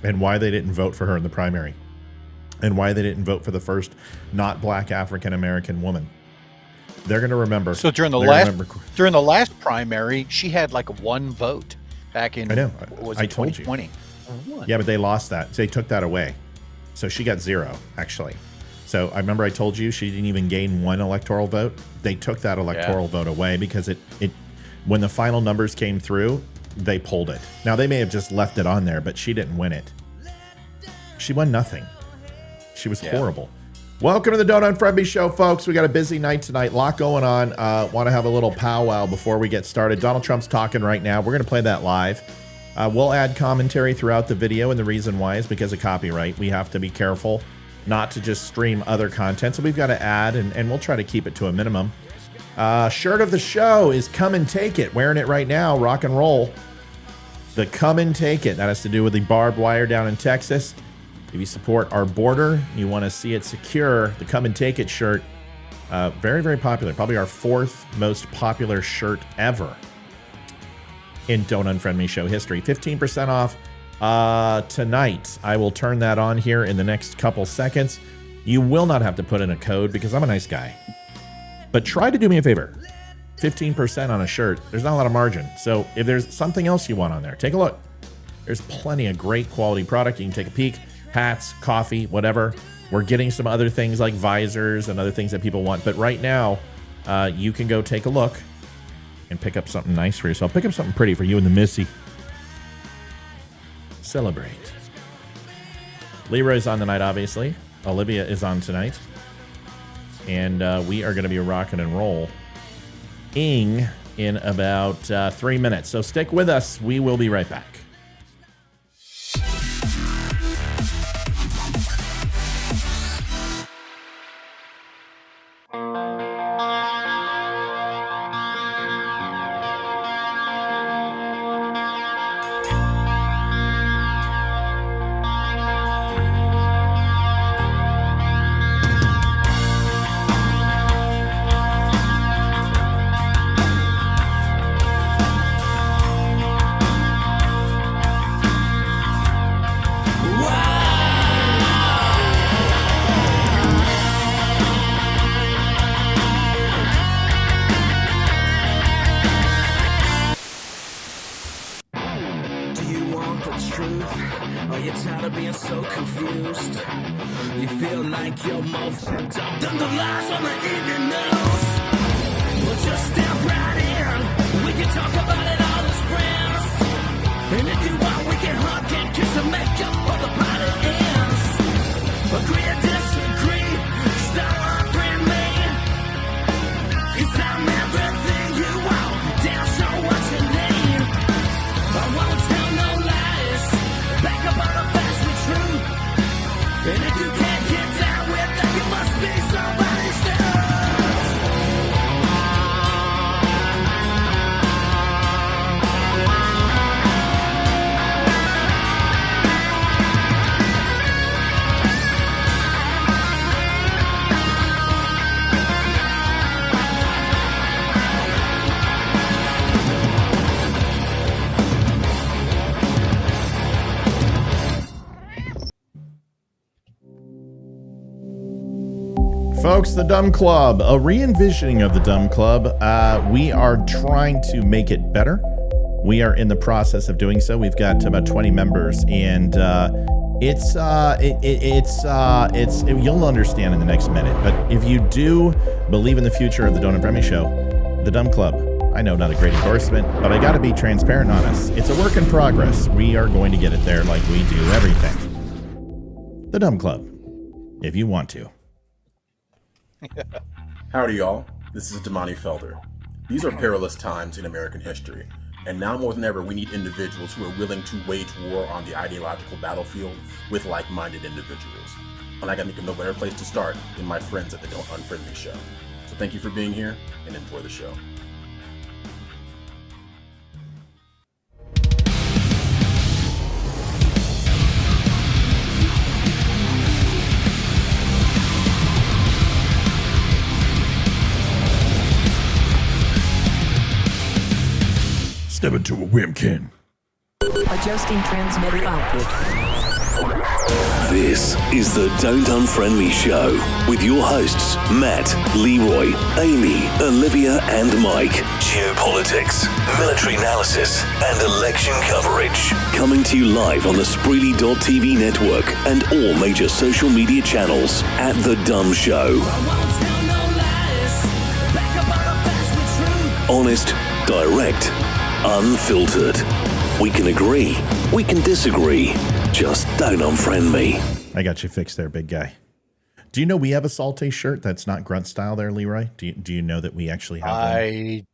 and why they didn't vote for her in the primary, and why they didn't vote for the first not black African-American woman. They're going to remember. So during the last primary, she had like 1 vote back in, I know. Was I it told 2020? you. Yeah, but they lost that. They took that away. So she got 0, actually. So I remember I told you she didn't even gain 1 electoral vote. They took that electoral vote away because it when the final numbers came through, they pulled it. Now, they may have just left it on there, but she didn't win it. She won nothing. She was horrible. Welcome to the Don't Unfriend Me Show, folks. We got a busy night tonight. A lot going on. Want to have a little powwow before we get started. Donald Trump's talking right now. We're going to play that live. We'll add commentary throughout the video, and the reason why is because of copyright. We have to be careful not to just stream other content, so we've got to add, and we'll try to keep it to a minimum. Shirt of the show is Come and Take It. Wearing it right now, rock and roll. The Come and Take It. That has to do with the barbed wire down in Texas. If you support our border, you want to see it secure, the Come and Take It shirt, very, very popular. Probably our 4th most popular shirt ever in Don't Unfriend Me Show history. 15% off tonight. I will turn that on here in the next couple seconds. You will not have to put in a code because I'm a nice guy. But try to do me a favor. 15% on a shirt. There's not a lot of margin. So if there's something else you want on there, take a look. There's plenty of great quality product. You can take a peek. Hats, coffee, whatever. We're getting some other things like visors and other things that people want. But right now, you can go take a look and pick up something nice for yourself. Pick up something pretty for you and the Missy. Celebrate. Leeroy's on tonight, obviously. Olivia is on tonight. And we are going to be rocking and roll in about 3 minutes. So stick with us. We will be right back. Folks, the DUM Club, a re-envisioning of the DUM Club. We are trying to make it better. We are in the process of doing so. We've got about 20 members, and you'll understand in the next minute. But if you do believe in the future of the Don't Unfriend Me Show, the DUM Club, I know not a great endorsement, but I got to be transparent on us. It's a work in progress. We are going to get it there like we do everything. The DUM Club, if you want to. Howdy, y'all. This is Damani Felder. These are perilous times in American history, and now more than ever, we need individuals who are willing to wage war on the ideological battlefield with like-minded individuals. And I can think of no better place to start than my friends at the Don't Unfriend Me Show. So thank you for being here, and enjoy the show. Step into a Wimkin. Adjusting transmitter output. This is the Don't Unfriend Me Show with your hosts, Matt, Leeroy, Amy, Olivia, and Mike. Geopolitics, military analysis, and election coverage. Coming to you live on the Spreely.tv network and all major social media channels at The DUM Show. Honest, direct, unfiltered. We can agree, we can disagree. Just don't unfriend me. I got you fixed there, big guy. Do you know we have a Salte shirt that's not grunt style there, Leeroy? Do you know that we actually have one?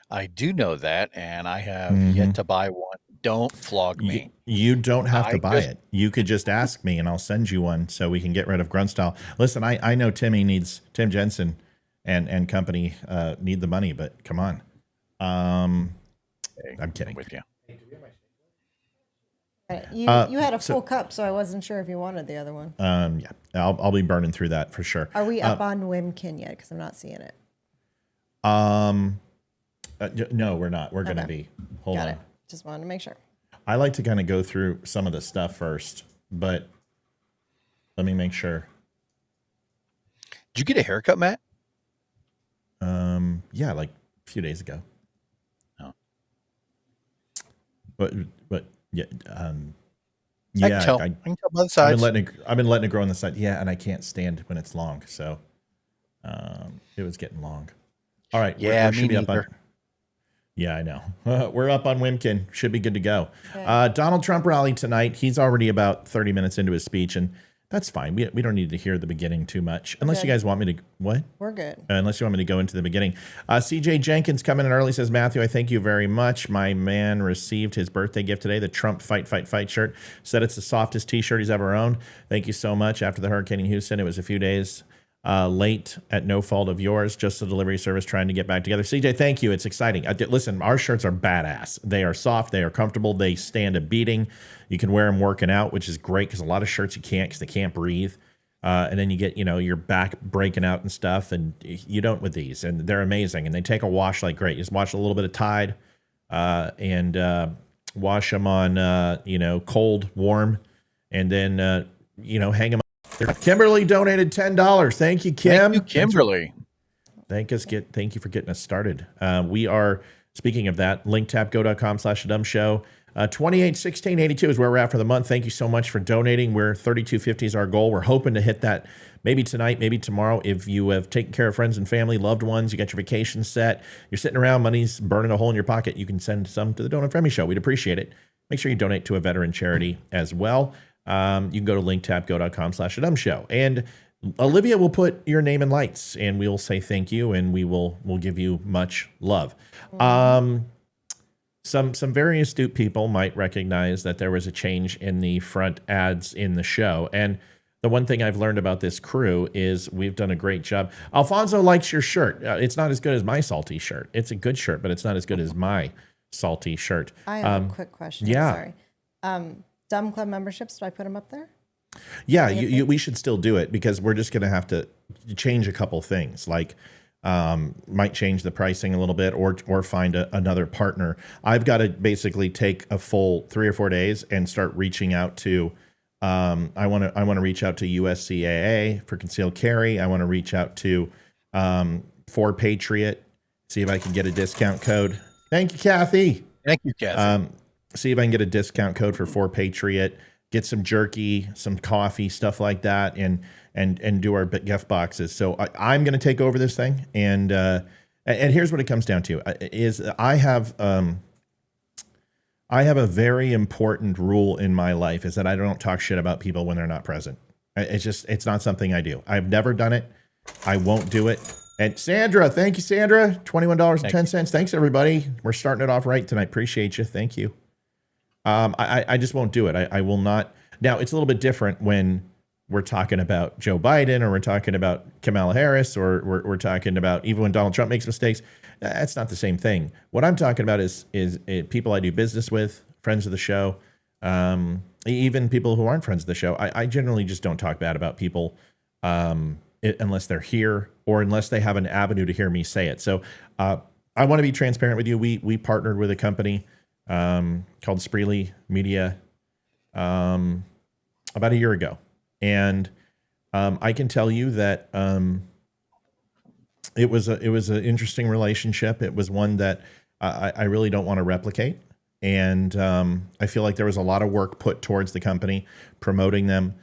I do know that, and I have yet to buy one. Don't flog me. You don't have to buy it. You could just ask me, and I'll send you one so we can get rid of grunt style. Listen, I know Tim Jensen and company need the money, but come on. I'm kidding. With you. You had a full cup, so I wasn't sure if you wanted the other one. Yeah, I'll be burning through that for sure. Are we up on Wimkin yet? Because I'm not seeing it. No, we're not. We're going to be. Hold on. Got it. Just wanted to make sure. I like to kind of go through some of the stuff first, but let me make sure. Did you get a haircut, Matt? Yeah, like a few days ago. Oh. But yeah, I can tell. I can tell by the sides. I've been letting it grow on the side. Yeah, and I can't stand when it's long, so it was getting long. All right. Yeah, we should be up on. Yeah, I know. We're up on Wimkin. Should be good to go. Okay. Donald Trump rally tonight. He's already about 30 minutes into his speech, and that's fine. We don't need to hear the beginning too much. Unless you guys want me to... What? We're good. Unless you want me to go into the beginning. CJ Jenkins coming in early says, Matthew, I thank you very much. My man received his birthday gift today, the Trump Fight, Fight, Fight shirt. Said it's the softest T-shirt he's ever owned. Thank you so much. After the hurricane in Houston, it was a few days late at no fault of yours. Just the delivery service trying to get back together. CJ, thank you. It's exciting. Listen, our shirts are badass. They are soft. They are comfortable. They stand a beating. You can wear them working out, which is great because a lot of shirts you can't because they can't breathe. And then you get, your back breaking out and stuff, and you don't with these. And they're amazing. And they take a wash like great. You just wash a little bit of Tide and wash them on, cold, warm, and then, hang them up. Kimberly donated $10. Thank you, Kim. Thank you, Kimberly. Thank you for getting us started. We are, speaking of that, linktapgo.com/thedumshow. 281682 is where we're at for the month. Thank you so much for donating. We're 3250 is our goal. We're hoping to hit that maybe tonight, maybe tomorrow. If you have taken care of friends and family, loved ones, you got your vacation set, you're sitting around, money's burning a hole in your pocket, you can send some to the Don't Unfriend Me Show. We'd appreciate it. Make sure you donate to a veteran charity as well. You can go to linktapgo.com/thedumshow. Show. And Olivia will put your name in lights, and we'll say thank you, and we'll give you much love. Some very astute people might recognize that there was a change in the front ads in the show. And the one thing I've learned about this crew is we've done a great job. Alfonso likes your shirt. It's not as good as my salty shirt. It's a good shirt, but it's not as good as my salty shirt. I have a quick question. Yeah. Sorry. Dumb Club memberships, do I put them up there? Yeah, we should still do it because we're just going to have to change a couple things. Like, might change the pricing a little bit or find another partner. I've got to basically take a full 3 or 4 days and start reaching out to I want to reach out to USCAA for concealed carry. I want to reach out to For Patriot, see if I can get a discount code. Thank you, Kathy. Thank you, Kathy. See if I can get a discount code for Patriot, get some jerky, some coffee, stuff like that, and do our gift boxes. So I'm going to take over this thing, and here's what it comes down to: is I have a very important rule in my life is that I don't talk shit about people when they're not present. It's not something I do. I've never done it. I won't do it. And Sandra, thank you, Sandra. $21.10. Thanks, everybody. We're starting it off right tonight. Appreciate you. Thank you. I just won't do it. I will not. Now, it's a little bit different when we're talking about Joe Biden or we're talking about Kamala Harris or we're talking about even when Donald Trump makes mistakes. That's not the same thing. What I'm talking about is people I do business with, friends of the show, even people who aren't friends of the show. I generally just don't talk bad about people unless they're here or unless they have an avenue to hear me say it. So I want to be transparent with you. We partnered with a company called Spreely Media about a year ago. And I can tell you that it was an interesting relationship. It was one that I really don't want to replicate. And I feel like there was a lot of work put towards the company, promoting them,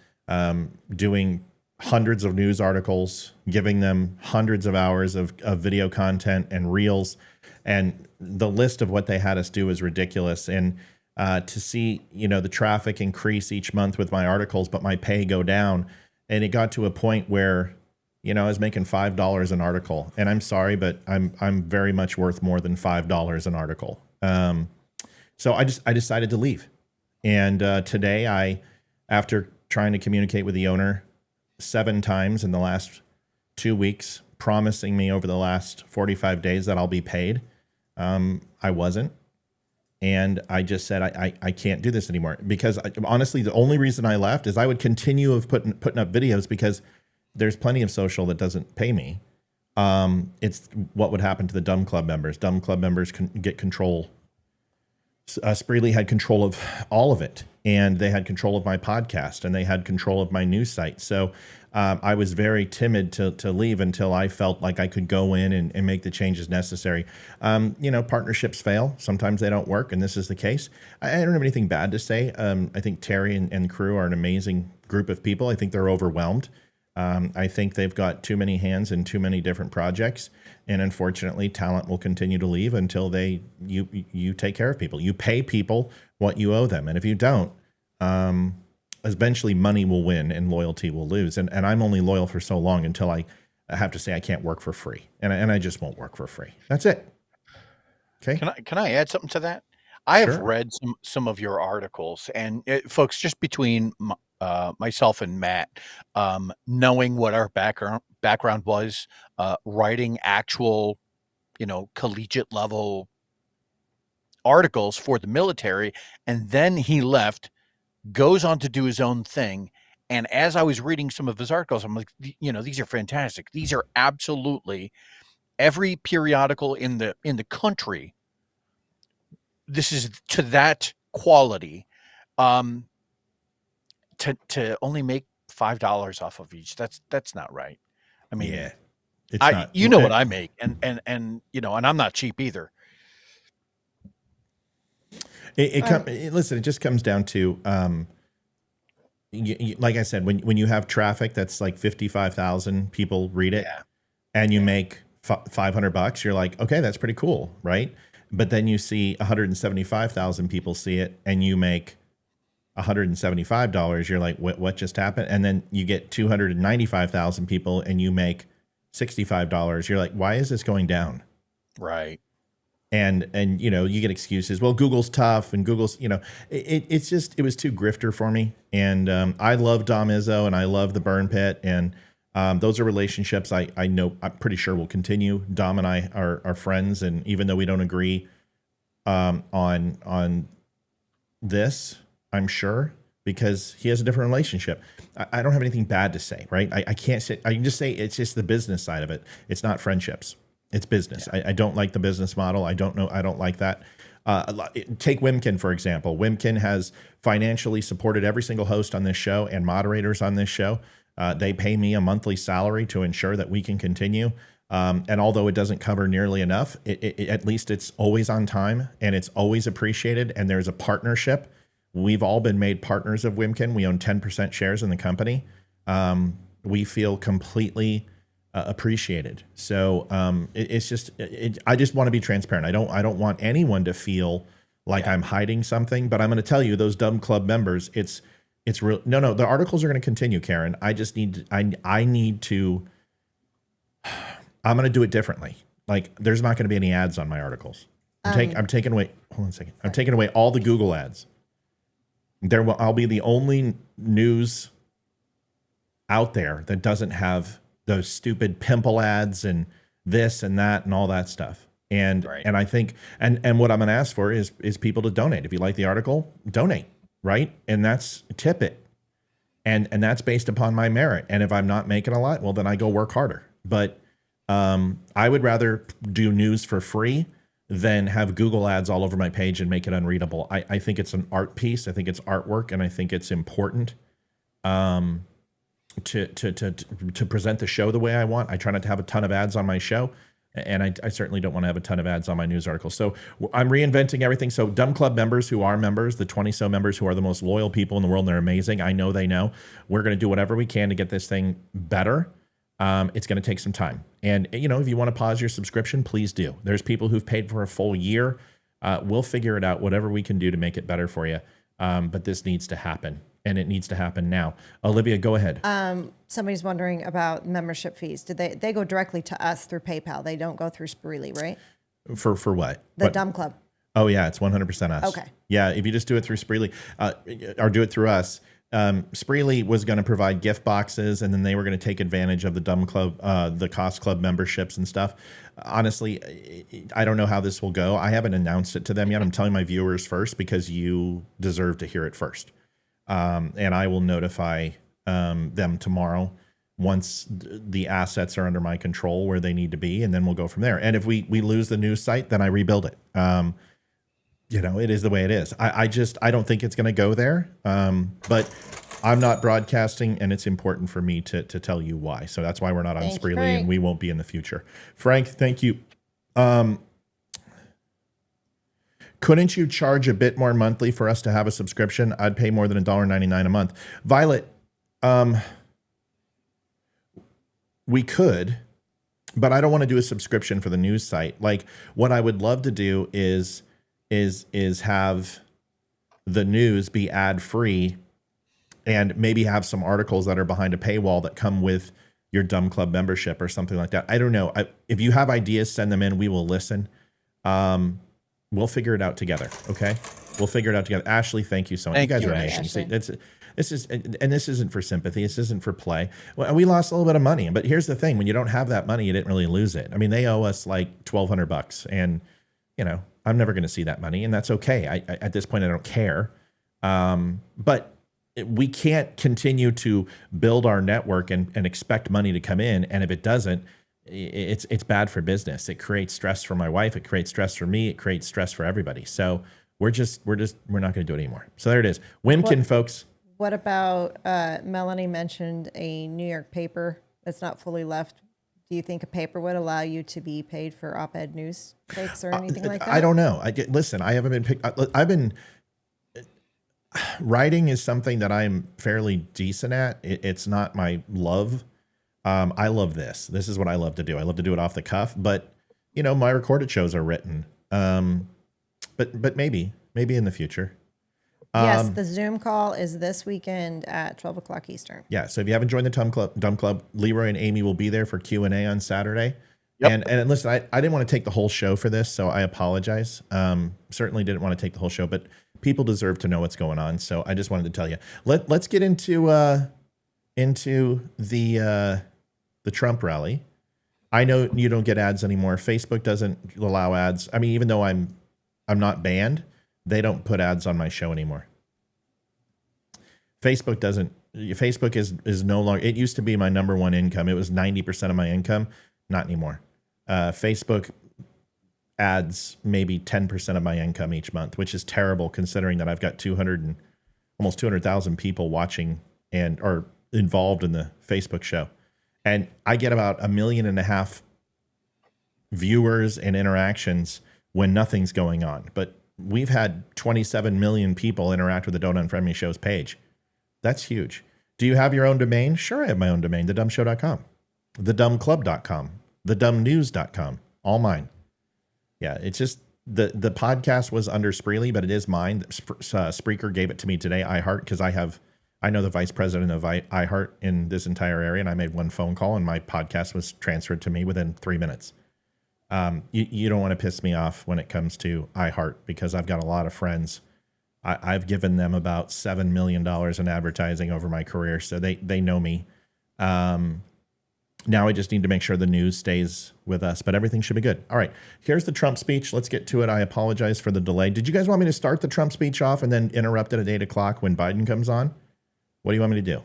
doing hundreds of news articles, giving them hundreds of hours of video content and reels. And the list of what they had us do is ridiculous. And to see, the traffic increase each month with my articles, but my pay go down. And it got to a point where, I was making $5 an article. And I'm sorry, but I'm very much worth more than $5 an article. So I decided to leave. And today after trying to communicate with the owner 7 times in the last 2 weeks, promising me over the last 45 days that I'll be paid, I wasn't. And I just said, I can't do this anymore, because honestly, the only reason I left is I would continue of putting up videos because there's plenty of social that doesn't pay me. It's what would happen to the DUM club members. DUM club members can get control. Spreely had control of all of it, and they had control of my podcast, and they had control of my news site. So I was very timid to leave until I felt like I could go in and make the changes necessary. Partnerships fail. Sometimes they don't work, and this is the case. I don't have anything bad to say. I think Terry and crew are an amazing group of people. I think they're overwhelmed. I think they've got too many hands in too many different projects, and unfortunately, talent will continue to leave until you take care of people. You pay people what you owe them, and if you don't, eventually money will win and loyalty will lose. And I'm only loyal for so long until I have to say I can't work for free, and I just won't work for free. That's it. Okay. Can I add something to that? I have Sure. read some of your articles, and folks, just between myself and Matt, knowing what our background was, writing actual, collegiate level articles for the military, and then he left, goes on to do his own thing. And as I was reading some of his articles, I'm like, these are fantastic. These are absolutely every periodical in the country. This is to that quality. To only make $5 off of each, that's not right. I mean, Yeah, it's not. You know what I make, and and I'm not cheap either. Listen, it just comes down to, like I said, when you have traffic that's like 55,000 people read it, and you make $500, you're like, okay, that's pretty cool, right? But then you see 175,000 people see it, and you make $175. You're like, what just happened? And then you get 295,000 people, and you make $65. You're like, why is this going down? Right. And you get excuses. Well, Google's tough, and Google's, it was too grifter for me. And I love Dom Izzo, and I love the Burn Pit, and those are relationships I know, I'm pretty sure will continue. Dom and I are friends, and even though we don't agree on this, I'm sure, because he has a different relationship. I don't have anything bad to say, right? I can't say. I can just say it's just the business side of it. It's not friendships. It's business. Yeah. I don't like the business model. I don't like that. Take Wimkin, for example. Wimkin has financially supported every single host on this show and moderators on this show. They pay me a monthly salary to ensure that we can continue. And although it doesn't cover nearly enough, at least it's always on time, and it's always appreciated. And there's a partnership. We've all been made partners of Wimkin. We own 10% shares in the company. We feel completely appreciated. So it's just, I just want to be transparent. I don't want anyone to feel like I'm hiding something, but I'm going to tell you, those DUM club members, it's real. No, the articles are going to continue, Karen. I just need, I need to, I'm going to do it differently. Like, there's not going to be any ads on my articles. I'm taking away, hold on a second. I'm taking away all the Google ads. I'll be the only news out there that doesn't have those stupid pimple ads and this and that and all that stuff. And and I think and what I'm going to ask for is people to donate. If you like the article, donate, right? And that's tip it. And that's based upon my merit. And if I'm not making a lot, well, then I go work harder. But I would rather do news for free than have Google ads all over my page and make it unreadable. I think it's an art piece. I think it's artwork, and I think it's important. to present the show the way I want. I try not to have a ton of ads on my show, and I certainly don't want to have a ton of ads on my news articles. So I'm reinventing everything. So DUM Club members who are members, the 20-so members who are the most loyal people in the world, and they're amazing. I know they know. We're going to do whatever we can to get this thing better. It's going to take some time. And, if you want to pause your subscription, please do. There's people who've paid for a full year. We'll figure it out, whatever we can do to make it better for you. But this needs to happen. And it needs to happen now. Olivia, go ahead. Somebody's wondering about membership fees. Did they go directly to us through PayPal? They don't go through Spreely, right? For what? The DUM Club. Oh, yeah, it's 100% us. Okay. Yeah, if you just do it through Spreely, or do it through us, Spreely was going to provide gift boxes, and then they were going to take advantage of the DUM Club, the Cost Club memberships and stuff. Honestly, I don't know how this will go. I haven't announced it to them yet. I'm telling my viewers first because you deserve to hear it first. And I will notify them tomorrow once the assets are under my control where they need to be, and then we'll go from there. And if we lose the news site, then I rebuild it. It is the way it is. I don't think it's going to go there. But I'm not broadcasting, and it's important for me to tell you why. So that's why we're not on Spreely, and we won't be in the future. Frank, thank you. Couldn't you charge a bit more monthly for us to have a subscription? I'd pay more than $1.99 a month. Violet, we could, but I don't want to do a subscription for the news site. Like, what I would love to do is have the news be ad free, and maybe have some articles that are behind a paywall that come with your DUM Club membership or something like that. I don't know. If you have ideas, send them in. We will listen. We'll figure it out together. Okay. We'll figure it out together. Ashley, thank you so much. You guys are amazing. See, this isn't for sympathy. This isn't for play. Well, we lost a little bit of money, but here's the thing. When you don't have that money, you didn't really lose it. I mean, they owe us like $1,200, and I'm never going to see that money, and that's okay. At this point, I don't care. But we can't continue to build our network and expect money to come in. And if it doesn't, it's bad for business. It creates stress for my wife. It creates stress for me. It creates stress for everybody. So we're not going to do it anymore. So there it is. Wimkin, folks. What about Melanie mentioned a New York paper that's not fully left. Do you think a paper would allow you to be paid for op-ed news breaks or anything like that? I don't know. Listen, I haven't been picked. Writing is something that I'm fairly decent at. It's not my love. I love this. This is what I love to do. I love to do it off the cuff, but my recorded shows are written. But maybe in the future. Yes, the Zoom call is this weekend at 12 o'clock Eastern. Yeah, so if you haven't joined the DUM Club, Leeroy and Amy will be there for Q&A on Saturday. Yep. And listen, I didn't want to take the whole show for this, so I apologize. Certainly didn't want to take the whole show, but people deserve to know what's going on, so I just wanted to tell you. Let's get into the Trump rally. I know you don't get ads anymore. Facebook doesn't allow ads. I mean, even though I'm not banned, they don't put ads on my show anymore. Facebook doesn't. Facebook is no longer. It used to be my number one income. It was 90% of my income. Not anymore. Facebook adds maybe 10% of my income each month, which is terrible considering that I've got almost 200,000 people watching and are involved in the Facebook show. And I get about 1.5 million viewers and interactions when nothing's going on. But we've had 27 million people interact with the Don't Unfriend Me Show's page. That's huge. Do you have your own domain? Sure, I have my own domain, thedumshow.com, thedumclub.com, thedumnews.com, all mine. Yeah, it's just the podcast was under Spreely, but it is mine. Spreaker gave it to me today, iHeart, because I know the vice president of iHeart in this entire area, and I made one phone call, and my podcast was transferred to me within 3 minutes. You don't want to piss me off when it comes to iHeart, because I've got a lot of friends. I've given them about $7 million in advertising over my career, so they know me. Now I just need to make sure the news stays with us, but everything should be good. All right, here's the Trump speech. Let's get to it. I apologize for the delay. Did you guys want me to start the Trump speech off and then interrupt it at 8 o'clock when Biden comes on? What do you want me to do?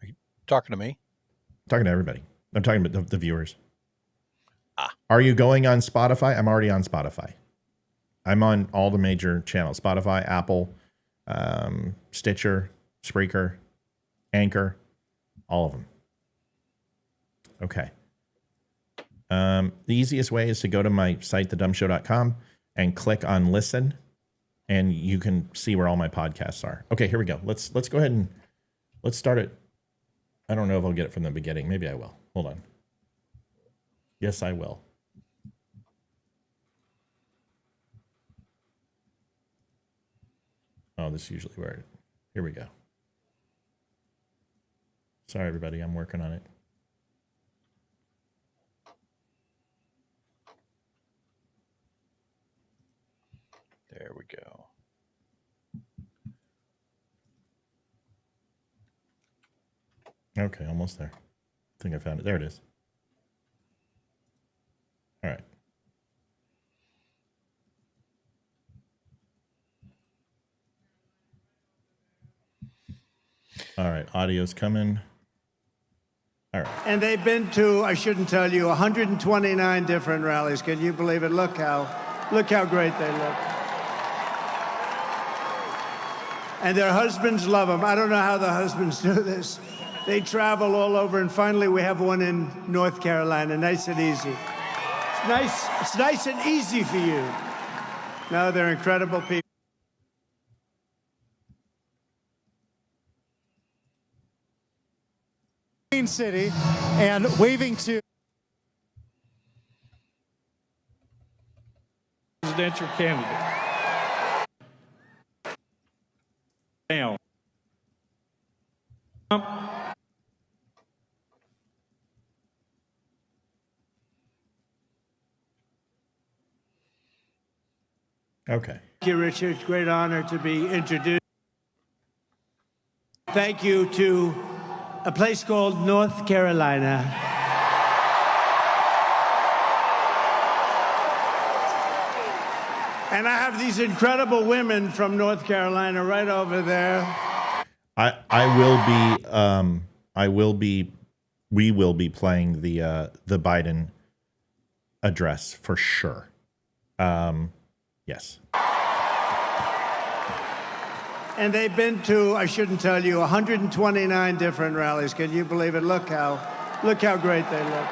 Are you talking to me? I'm talking to everybody. I'm talking about the viewers. Are you going on Spotify? I'm already on Spotify. I'm on all the major channels: Spotify, Apple, Stitcher, Spreaker, Anchor, all of them. Okay. The easiest way is to go to my site, thedumshow.com, and click on listen, and you can see where all my podcasts are. Okay, here we go. Let's go ahead and let's start it. I don't know if I'll get it from the beginning. Maybe I will. Hold on. Yes, I will. Oh, this is usually where here we go. Sorry, everybody. I'm working on it. There we go. Okay, almost there. I think I found it. There it is. All right. All right, audio's coming. All right. And they've been to, I shouldn't tell you, 129 different rallies. Can you believe it? Look how great they look. And their husbands love them. I don't know how the husbands do this. They travel all over, and finally we have one in North Carolina, nice and easy. It's nice and easy for you. No, they're incredible people. City and waving to presidential candidate. Now, Okay. Thank you, Richard. Great honor to be introduced. Thank you to a place called North Carolina. And I have these incredible women from North Carolina right over there. We will be playing the Biden address for sure. Yes. And they've been to, I shouldn't tell you, 129 different rallies. Can you believe it? Look how great they look.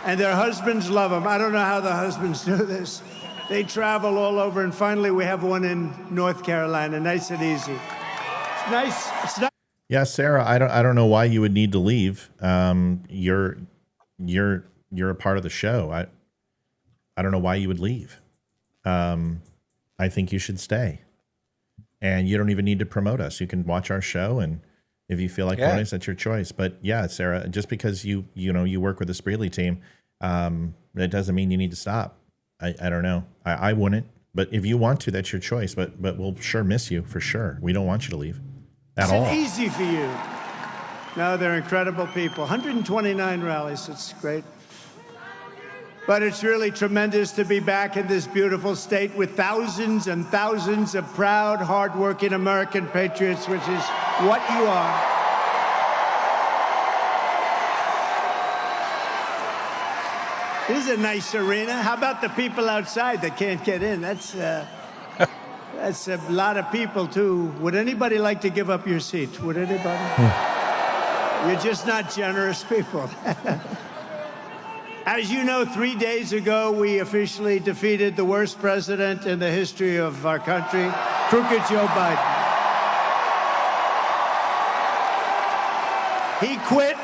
And their husbands love them. I don't know how the husbands do this. They travel all over, and finally we have one in North Carolina, nice and easy. It's nice. Yeah, Sarah, I don't know why you would need to leave. You're a part of the show. I don't know why you would leave. I think you should stay, and you don't even need to promote us. You can watch our show, and if you feel like promoting us, that's your choice. But yeah, Sarah, just because you work with the Spreely team, that doesn't mean you need to stop. I don't know. I wouldn't, but if you want to, that's your choice. But we'll sure miss you for sure. We don't want you to leave at all. It's easy for you. No, they're incredible people. 129 rallies. It's great. But it's really tremendous to be back in this beautiful state with thousands and thousands of proud, hardworking American patriots, which is what you are. This is a nice arena. How about the people outside that can't get in? That's a lot of people, too. Would anybody like to give up your seat? Would anybody? You're just not generous people. As you know, 3 days ago, we officially defeated the worst president in the history of our country, crooked Joe Biden. He quit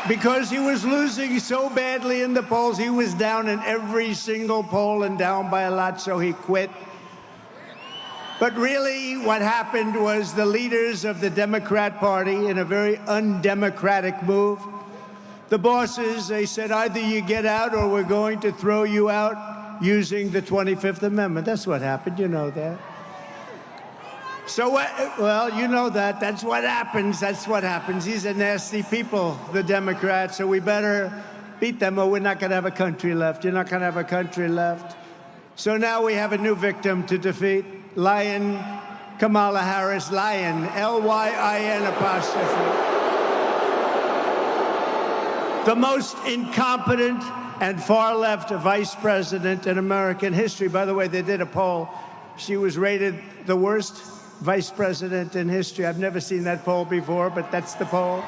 because he was losing so badly in the polls. He was down in every single poll and down by a lot, so he quit. But really, what happened was the leaders of the Democrat Party, in a very undemocratic move, the bosses, they said, either you get out or we're going to throw you out using the 25th Amendment. That's what happened. You know that. So, well, you know that. That's what happens. That's what happens. These are nasty people, the Democrats, so we better beat them or we're not going to have a country left. You're not going to have a country left. So now we have a new victim to defeat. Lion Kamala Harris. Lion, L-Y-I-N apostrophe. The most incompetent and far-left vice president in American history. By the way, they did a poll. She was rated the worst vice president in history. I've never seen that poll before, but that's the poll.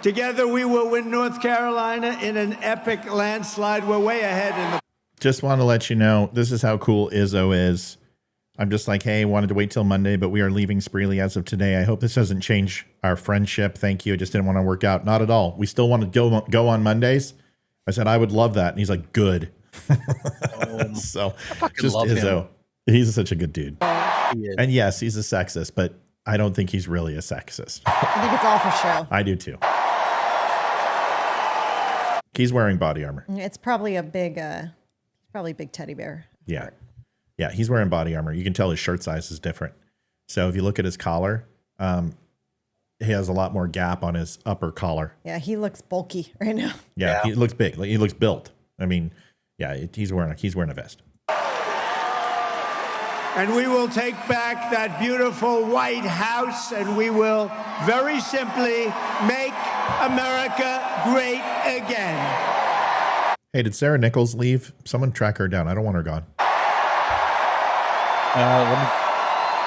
Together, we will win North Carolina in an epic landslide. We're way ahead in the... Just want to let you know, this is how cool Izzo is. I'm just like, hey, wanted to wait till Monday, but we are leaving Spreely as of today. I hope this doesn't change our friendship. Thank you. I just didn't want to work out. Not at all. We still want to go on Mondays. I said, I would love that. And he's like, good. So just Izzo. Him. He's such a good dude. And yes, he's a sexist, but I don't think he's really a sexist. I think it's all for show. I do too. He's wearing body armor. It's probably a big, big teddy bear. Yeah. Yeah, he's wearing body armor. You can tell his shirt size is different. So if you look at his collar, he has a lot more gap on his upper collar. Yeah, he looks bulky right now. Yeah. He looks big. He looks built. I mean, yeah, he's wearing a vest. And we will take back that beautiful White House, and we will very simply make America great again. Hey, did Sarah Nichols leave? Someone track her down. I don't want her gone. Let me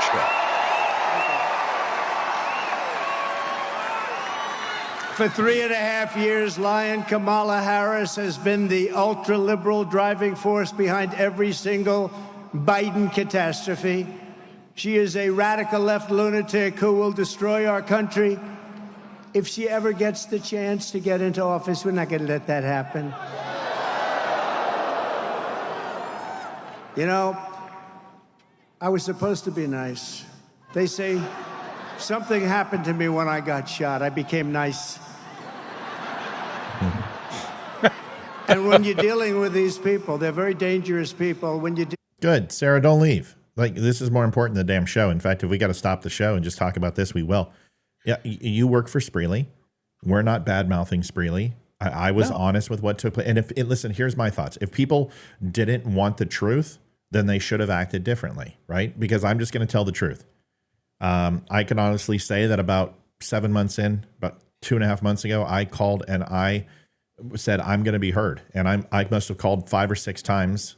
check. For 3.5 years, Lion Kamala Harris has been the ultra-liberal driving force behind every single Biden catastrophe. She is a radical left lunatic who will destroy our country. If she ever gets the chance to get into office, we're not going to let that happen. You know, I was supposed to be nice. They say something happened to me when I got shot. I became nice. And when you're dealing with these people, they're very dangerous people. When you Good. Sarah, don't leave. Like, this is more important than the damn show. In fact, if we got to stop the show and just talk about this, we will. Yeah, you work for Spreely. We're not bad-mouthing Spreely. I was honest with what took place. And listen, here's my thoughts. If people didn't want the truth, then they should have acted differently, right? Because I'm just going to tell the truth. I can honestly say that about 7 months in, about 2.5 months ago, I called and I said, I'm going to be heard. And I must have called 5 or 6 times.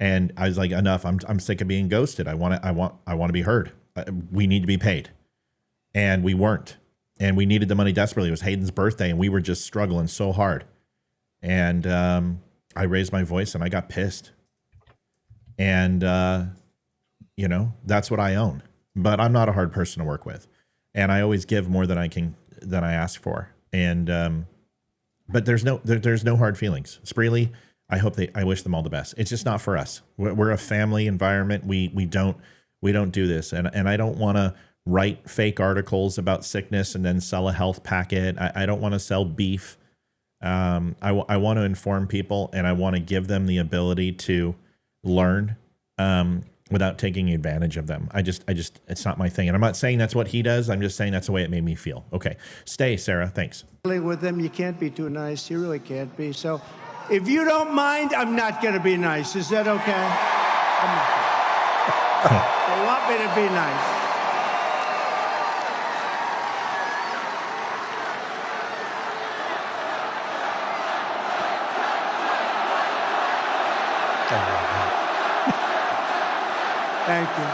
And I was like, enough. I'm sick of being ghosted. I want to be heard. We need to be paid. And we weren't. And we needed the money desperately. It was Hayden's birthday and we were just struggling so hard. And I raised my voice and I got pissed. And, that's what I own. But I'm not a hard person to work with. And I always give more than I ask for. And, but there's no hard feelings. Spreely, I wish them all the best. It's just not for us. We're a family environment. We don't do this. And I don't want to write fake articles about sickness and then sell a health packet. I don't want to sell beef. I want to inform people and I want to give them the ability to learn without taking advantage of them. I just it's not my thing. And I'm not saying that's what he does. I'm just saying that's the way it made me feel. Okay. Stay, Sarah. Thanks. With them, you can't be too nice. You really can't be. So if you don't mind, I'm not going to be nice. Is that okay? They want me to be nice. Thank you.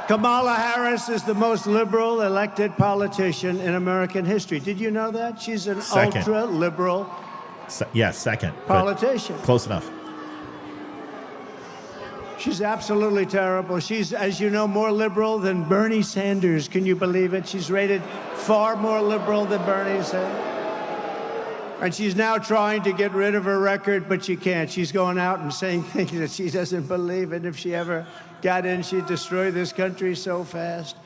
Kamala Harris is the most liberal elected politician in American history. Did you know that? She's an ultra-liberal second politician. Close enough. She's absolutely terrible. She's, as you know, more liberal than Bernie Sanders. Can you believe it? She's rated far more liberal than Bernie Sanders. And she's now trying to get rid of her record, but she can't. She's going out and saying things that she doesn't believe in. If she ever got in, she'd destroy this country so fast.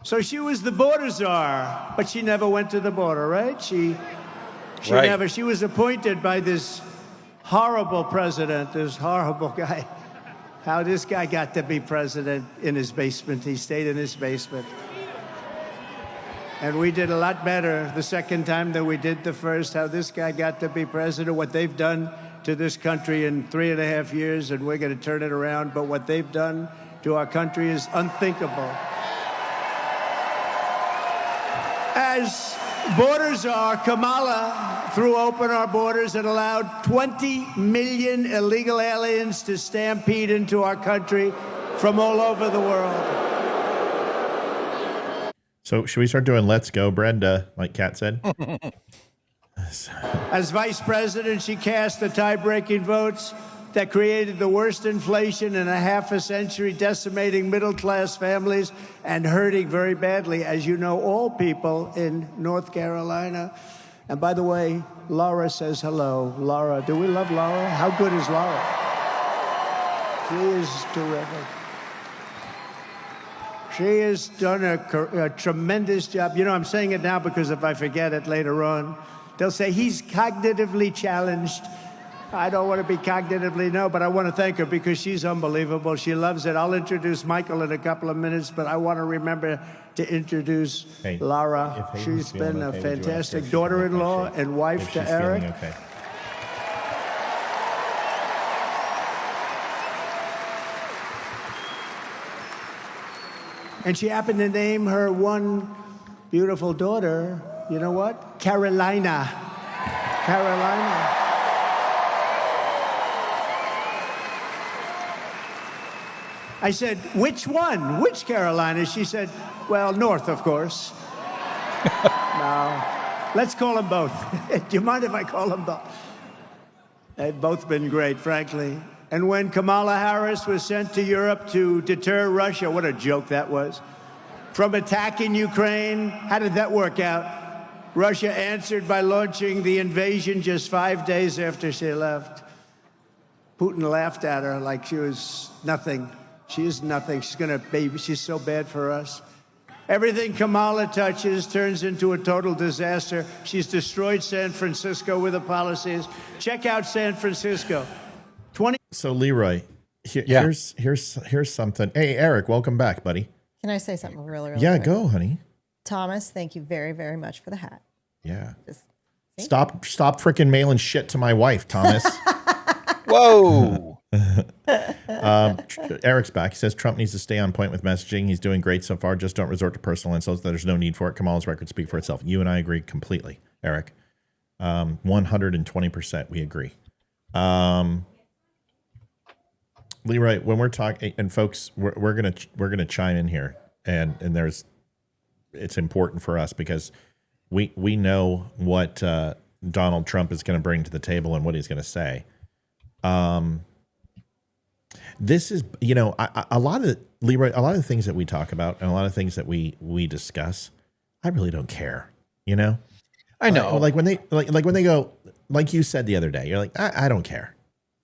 So she was the border czar, but she never went to the border, right? She never. She was appointed by this horrible president, this horrible guy. How this guy got to be president in his basement. He stayed in his basement. And we did a lot better the second time than we did the first. How this guy got to be president, what they've done to this country in 3.5 years, and we're going to turn it around. But what they've done to our country is unthinkable. As borders are, Kamala threw open our borders and allowed 20 million illegal aliens to stampede into our country. from all over the world. So should we start doing "Let's Go, Brenda," like Kat said? As vice president, she cast the tie-breaking votes that created the worst inflation in a half a century, decimating middle-class families and hurting very badly, as you know, all people in North Carolina. And by the way, Laura says hello. Laura, do we love Laura? How good is Laura? She is terrific. She has done a tremendous job. You know, I'm saying it now because if I forget it later on, they'll say he's cognitively challenged. I don't want to be cognitively, no, but I want to thank her because she's unbelievable. She loves it. I'll introduce Michael in a couple of minutes, but I want to remember to introduce Laura. She's been a fantastic daughter-in-law and wife to Eric. Okay. And she happened to name her one beautiful daughter, you know what? Carolina. Carolina. I said, which one? Which Carolina? She said, well, North, of course. No, let's call them both. Do you mind if I call them both? They've both been great, frankly. And when Kamala Harris was sent to Europe to deter Russia, what a joke that was, from attacking Ukraine, how did that work out? Russia answered by launching the invasion just 5 days after she left. Putin laughed at her like she was nothing. She is nothing. She's so bad for us. Everything Kamala touches turns into a total disaster. She's destroyed San Francisco with her policies. Check out San Francisco. So Leeroy, here's something. Hey, Eric, welcome back, buddy. Can I say something really quick? Yeah, go, honey. Thomas, thank you very, very much for the hat. Yeah. Stop freaking mailing shit to my wife, Thomas. Whoa. Eric's back. He says Trump needs to stay on point with messaging. He's doing great so far. Just don't resort to personal insults. There's no need for it. Kamala's records speak for itself. You and I agree completely, Eric. 120% we agree. Leeroy, when we're talking, and folks, we're gonna chime in here, and it's important for us because we know what Donald Trump is going to bring to the table and what he's going to say. This is, a lot of Leeroy, a lot of the things that we talk about and a lot of things that we discuss, I really don't care. I know. Like when they go, like you said the other day, you're like, I don't care.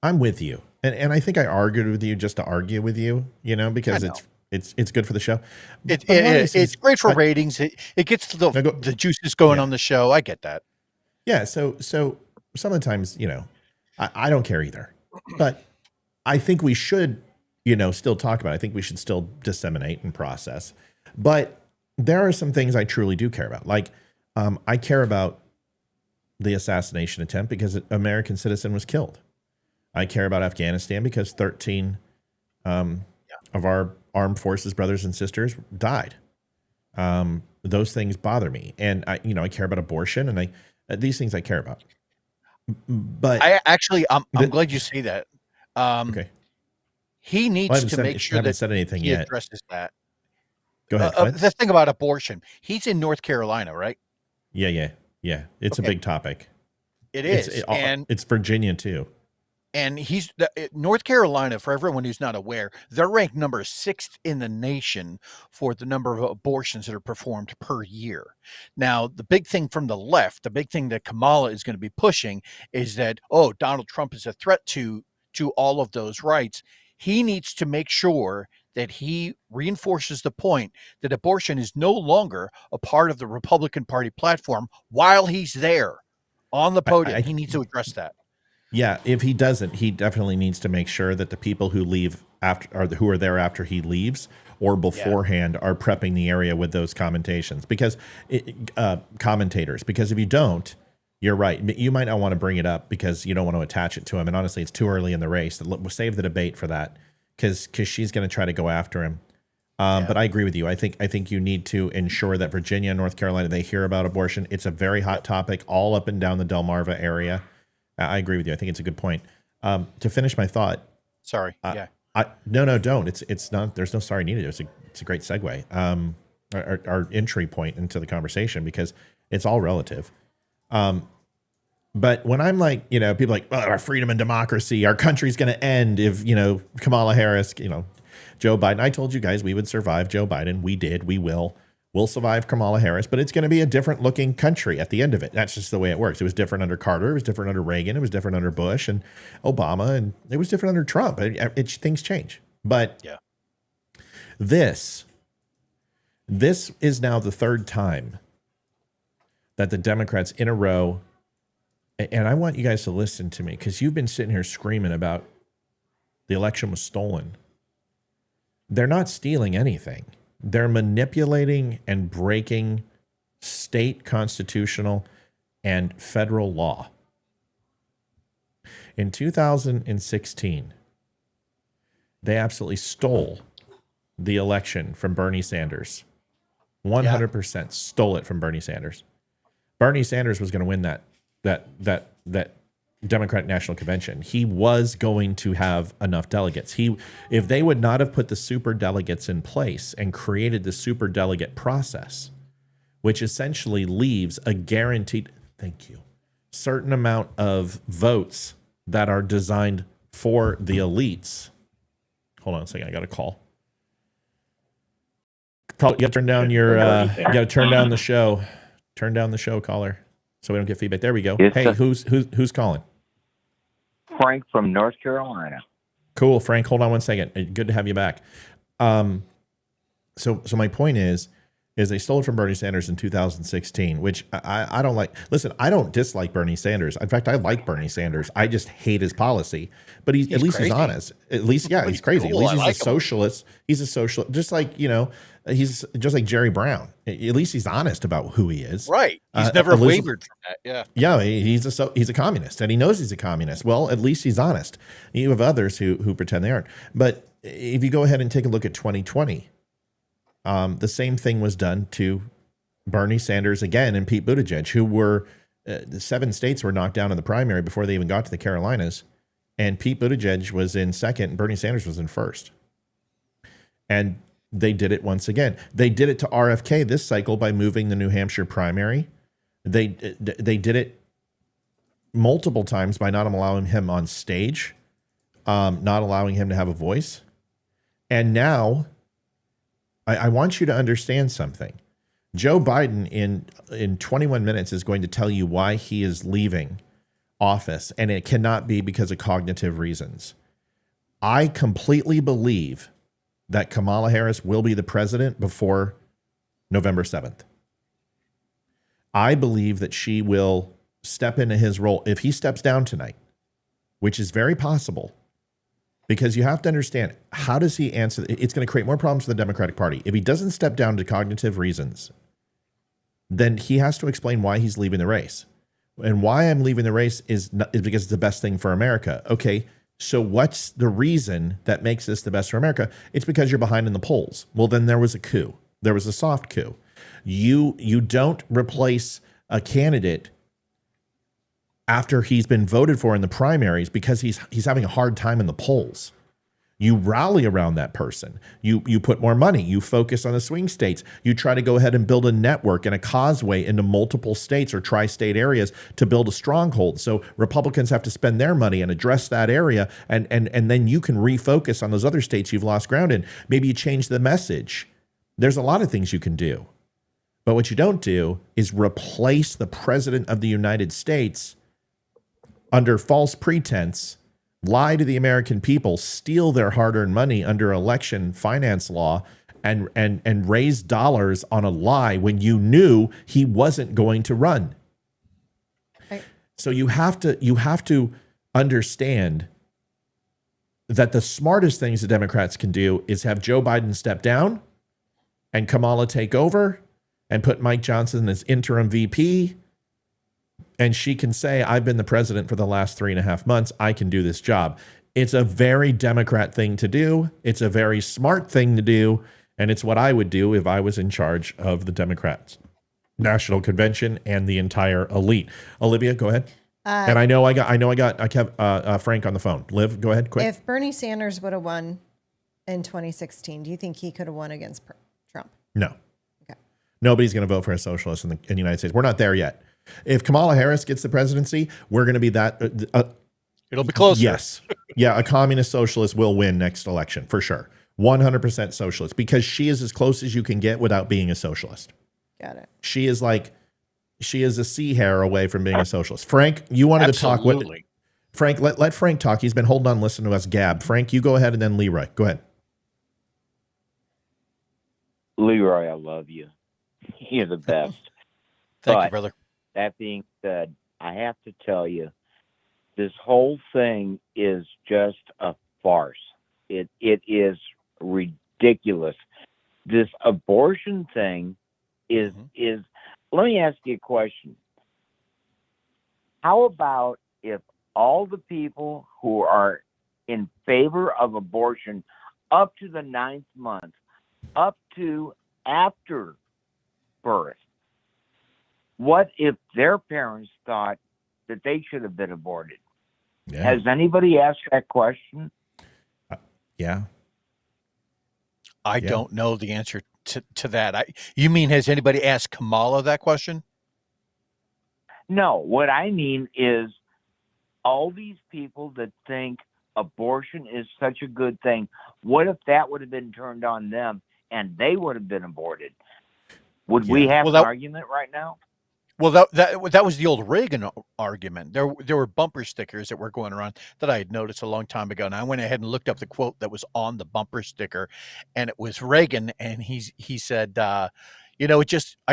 I'm with you. And I think I argued with you just to argue with you, because it's good for the show. It's great for ratings. It gets the juices going on the show. I get that. Yeah. So some of the times, I don't care either, but I think we should, still talk about it. I think we should still disseminate and process, but there are some things I truly do care about. Like, I care about the assassination attempt because an American citizen was killed. I care about Afghanistan because 13 of our armed forces brothers and sisters died. Those things bother me, and I care about abortion, and these things I care about. But I'm glad you say that. Okay. He needs to make sure that said anything he yet. addresses that. Go ahead. The thing about abortion, he's in North Carolina, right? Yeah. It's a big topic. It is, and it's Virginia too. And North Carolina, for everyone who's not aware, they're ranked number 6th in the nation for the number of abortions that are performed per year. Now, the big thing from the left, the big thing that Kamala is going to be pushing is that, Donald Trump is a threat to all of those rights. He needs to make sure that he reinforces the point that abortion is no longer a part of the Republican Party platform while he's there on the podium. He needs to address that. Yeah, if he doesn't, he definitely needs to make sure that the people who leave after, or who are there after he leaves or beforehand, are prepping the area with those commentators. Because if you don't, you're right. You might not want to bring it up because you don't want to attach it to him. And honestly, it's too early in the race. We'll save the debate for that because she's going to try to go after him. But I agree with you. I think you need to ensure that Virginia and North Carolina, they hear about abortion. It's a very hot topic all up and down the Delmarva area. I agree with you. I think it's a good point. To finish my thought. Sorry. No, don't. It's not. There's no sorry needed. It's a great segue. Our entry point into the conversation, because it's all relative. But when I'm like, people like, well, our freedom and democracy, our country's going to end if, Kamala Harris, Joe Biden. I told you guys we would survive Joe Biden. We did. We will. We'll survive Kamala Harris, but it's going to be a different looking country at the end of it. That's just the way it works. It was different under Carter. It was different under Reagan. It was different under Bush and Obama, and it was different under Trump. Things change. But yeah, this is now the third time that the Democrats in a row, and I want you guys to listen to me, because you've been sitting here screaming about the election was stolen. They're not stealing anything. They're manipulating and breaking state constitutional and federal law. In 2016, they absolutely stole the election from Bernie Sanders. 100% stole it from Bernie Sanders. Bernie Sanders was going to win that Democratic National Convention. He was going to have enough delegates. If they would not have put the super delegates in place and created the super delegate process, which essentially leaves a guaranteed, certain amount of votes that are designed for the elites. Hold on a second, I got a call. You got to turn down you got to turn down the show. Turn down the show, caller, so we don't get feedback. There we go. Yes, hey, who's calling? Frank from North Carolina. Cool, Frank. Hold on one second. Good to have you back. So my point is they stole it from Bernie Sanders in 2016, which I don't like. Listen, I don't dislike Bernie Sanders. In fact, I like Bernie Sanders. I just hate his policy. But at least crazy. he's honest. At least, yeah, he's crazy. Cool. At least he's a socialist. He's a socialist, just like he's just like Jerry Brown. At least he's honest about who he is. Right. He's never wavered from that. Yeah. Yeah, he's a communist, and he knows he's a communist. Well, at least he's honest. You have others who pretend they aren't. But if you go ahead and take a look at 2020, the same thing was done to Bernie Sanders again and Pete Buttigieg, who were the 7 states were knocked down in the primary before they even got to the Carolinas, and Pete Buttigieg was in second, and Bernie Sanders was in first. And they did it once again. They did it to RFK this cycle by moving the New Hampshire primary. They did it multiple times by not allowing him on stage, not allowing him to have a voice. And now I want you to understand something. Joe Biden in 21 minutes is going to tell you why he is leaving office, and it cannot be because of cognitive reasons. I completely believe that Kamala Harris will be the president before November 7th. I believe that she will step into his role if he steps down tonight, which is very possible, because you have to understand, how does he answer? It's going to create more problems for the Democratic Party. If he doesn't step down to cognitive reasons, then he has to explain why he's leaving the race. And why I'm leaving the race is because it's the best thing for America. Okay, so what's the reason that makes this the best for America? It's because you're behind in the polls. Well, then there was a coup. There was a soft coup. You don't replace a candidate after he's been voted for in the primaries because he's having a hard time in the polls. You rally around that person. You put more money. You focus on the swing states. You try to go ahead and build a network and a causeway into multiple states or tri-state areas to build a stronghold. So Republicans have to spend their money and address that area, and then you can refocus on those other states you've lost ground in. Maybe you change the message. There's a lot of things you can do. But what you don't do is replace the president of the United States under false pretense, lie to the American people, steal their hard-earned money under election finance law, and raise dollars on a lie when you knew he wasn't going to run. Right. So you have to understand that the smartest things the Democrats can do is have Joe Biden step down and Kamala take over and put Mike Johnson as interim VP. And she can say, I've been the president for the last 3.5 months. I can do this job. It's a very Democrat thing to do. It's a very smart thing to do. And it's what I would do if I was in charge of the Democrats' National Convention and the entire elite. Olivia, go ahead. And I know I got Frank on the phone. Liv, go ahead, quick. If Bernie Sanders would have won in 2016, do you think he could have won against Trump? No. Okay. Nobody's going to vote for a socialist in the United States. We're not there yet. If Kamala Harris gets the presidency, we're going to be that. It'll be closer. Yes. Yeah, a communist socialist will win next election for sure. 100% socialist, because she is as close as you can get without being a socialist. Got it. She is a sea hair away from being a socialist. Frank, you wanted Absolutely. to talk. Frank, let Frank talk. He's been holding on, listening to us gab. Frank, you go ahead, and then Leeroy. Go ahead. Leeroy, I love you. You're the best. Thank you, brother. That being said, I have to tell you, this whole thing is just a farce. It is ridiculous. This abortion thing is. Let me ask you a question. How about if all the people who are in favor of abortion up to the 9th month, up to after birth, what if their parents thought that they should have been aborted? Yeah. Has anybody asked that question? Yeah. I don't know the answer to that. You mean, has anybody asked Kamala that question? No, what I mean is all these people that think abortion is such a good thing, what if that would have been turned on them and they would have been aborted? Would we have an argument right now? Well, that was the old Reagan argument. There were bumper stickers that were going around that I had noticed a long time ago, and I went ahead and looked up the quote that was on the bumper sticker, and it was Reagan, and he said, I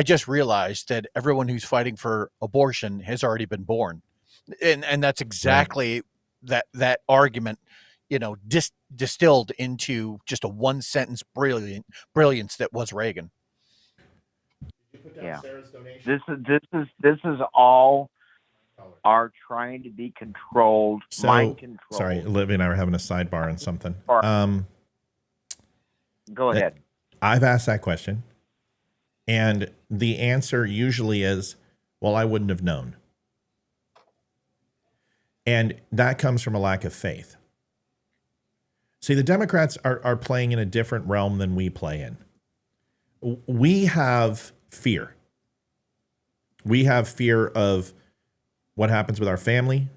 just realized that everyone who's fighting for abortion has already been born, and that's exactly that argument, distilled into just a one sentence brilliance that was Reagan. Yeah, this is all are trying to be controlled, mind controlled. Sorry, Olivia and I were having a sidebar on something. Go ahead. I've asked that question, and the answer usually is, well, I wouldn't have known. And that comes from a lack of faith. See, the Democrats are playing in a different realm than we play in. We have fear. We have fear of what happens with our family.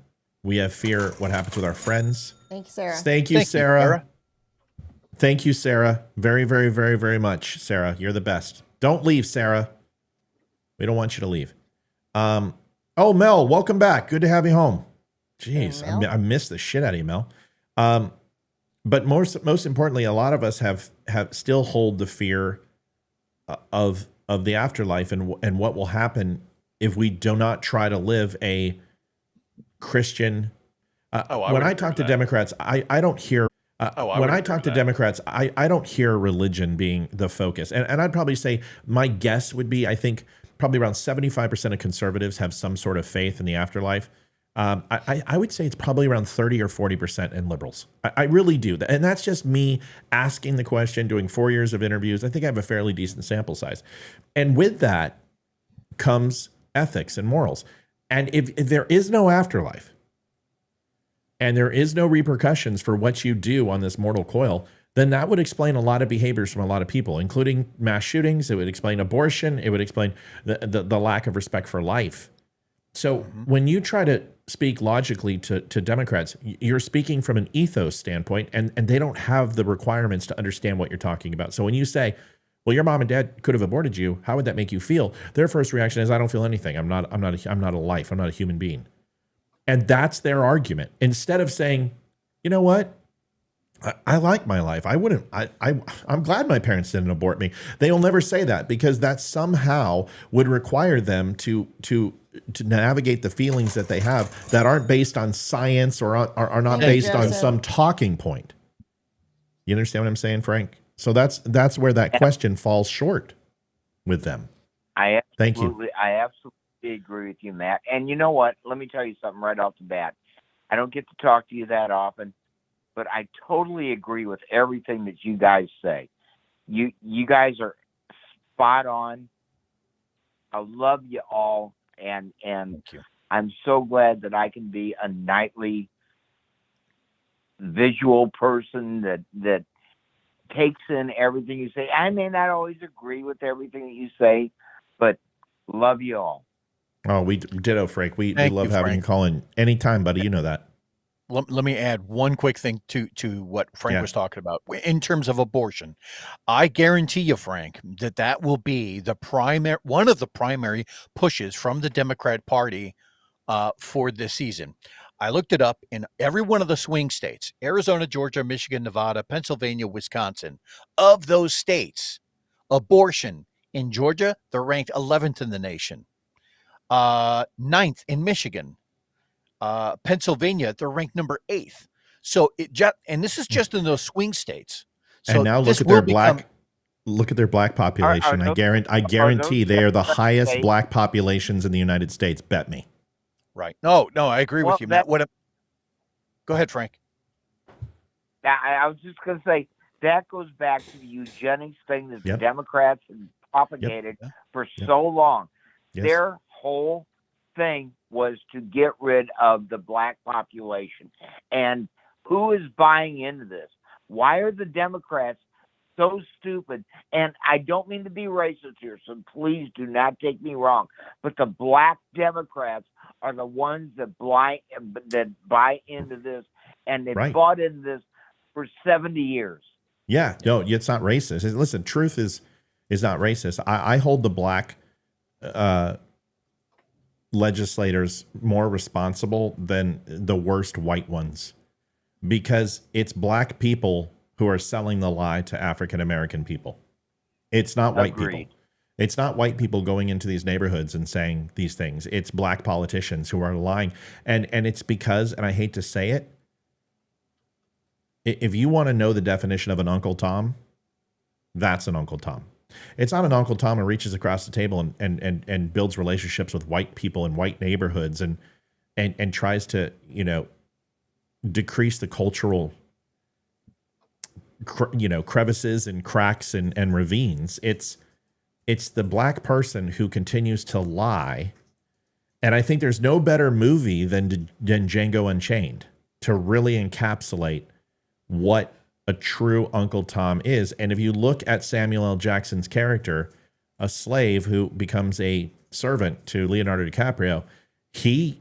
We have fear what happens with our friends. Thank you, Sarah. Thank you, Sarah. Thank you, Sarah. Very, very, very, very much, Sarah. You're the best. Don't leave, Sarah. We don't want you to leave. Oh, Mel, welcome back. Good to have you home. Jeez, I missed the shit out of you, Mel. But most importantly, a lot of us have still hold the fear of the afterlife and what will happen if we do not try to live a Christian. When I talk to Democrats, I don't hear. When I talk to Democrats, I don't hear religion being the focus. And I'd probably say my guess would be, I think probably around 75% of conservatives have some sort of faith in the afterlife. I would say it's probably around 30 or 40% in liberals. I really do. And that's just me asking the question, doing 4 years of interviews. I think I have a fairly decent sample size. And with that comes ethics and morals. And if there is no afterlife and there is no repercussions for what you do on this mortal coil, then that would explain a lot of behaviors from a lot of people, including mass shootings. It would explain abortion. It would explain the lack of respect for life. So when you try to speak logically to Democrats, you're speaking from an ethos standpoint, and they don't have the requirements to understand what you're talking about. So when you say, well, your mom and dad could have aborted you, how would that make you feel? Their first reaction is, I don't feel anything. I'm not a life. I'm not a human being. And that's their argument. Instead of saying, you know what? I like my life. I'm glad my parents didn't abort me. They'll never say that because that somehow would require them to navigate the feelings that they have that aren't based on science or are not based on some talking point. You understand what I'm saying, Frank? So that's where that question falls short with them. Thank you. I absolutely agree with you, Matt. And you know what? Let me tell you something right off the bat. I don't get to talk to you that often, but I totally agree with everything that you guys say. You guys are spot on. I love you all, and I'm so glad that I can be a nightly visual person that takes in everything you say. I may not always agree with everything that you say, but love you all. Oh, we ditto, Frank. We Thank love you, having you Frank. call in anytime, buddy. You know that. Let me add one quick thing to what Frank Yeah. was talking about in terms of abortion. I guarantee you, Frank, that will be one of the primary pushes from the Democrat Party for this season. I looked it up in every one of the swing states: Arizona, Georgia, Michigan, Nevada, Pennsylvania, Wisconsin. Of those states, abortion in Georgia, they're ranked 11th in the nation, 9th in Michigan. Pennsylvania, they're ranked number 8th. So and this is just in those swing states. So And now this look at will their become black population. I guarantee they are the highest black populations in the United States. Bet me. right. No, I agree with you, Matt. Go ahead, Frank. I was just going to say that goes back to the eugenics thing that the Yep. Democrats have propagated for so long. Yes. Their whole thing was to get rid of the black population. And who is buying into this? Why are the Democrats so stupid? And I don't mean to be racist here, so please do not take me wrong. But the black Democrats are the ones that buy into this, and they've Right. bought into this for 70 years. Yeah, no, it's not racist. Listen, truth is not racist. I hold the black legislators more responsible than the worst white ones, because it's black people who are selling the lie to African American people. It's not white Agreed. people. It's not white people going into these neighborhoods and saying these things. It's black politicians who are lying. And it's because, and I hate to say it, if you want to know the definition of an Uncle Tom, that's an Uncle Tom. It's not an Uncle Tom who reaches across the table and builds relationships with white people in white neighborhoods and tries to, decrease the cultural, crevices and cracks and ravines. It's the black person who continues to lie. And I think there's no better movie than Django Unchained to really encapsulate what a true Uncle Tom is. And if you look at Samuel L. Jackson's character, a slave who becomes a servant to Leonardo DiCaprio, he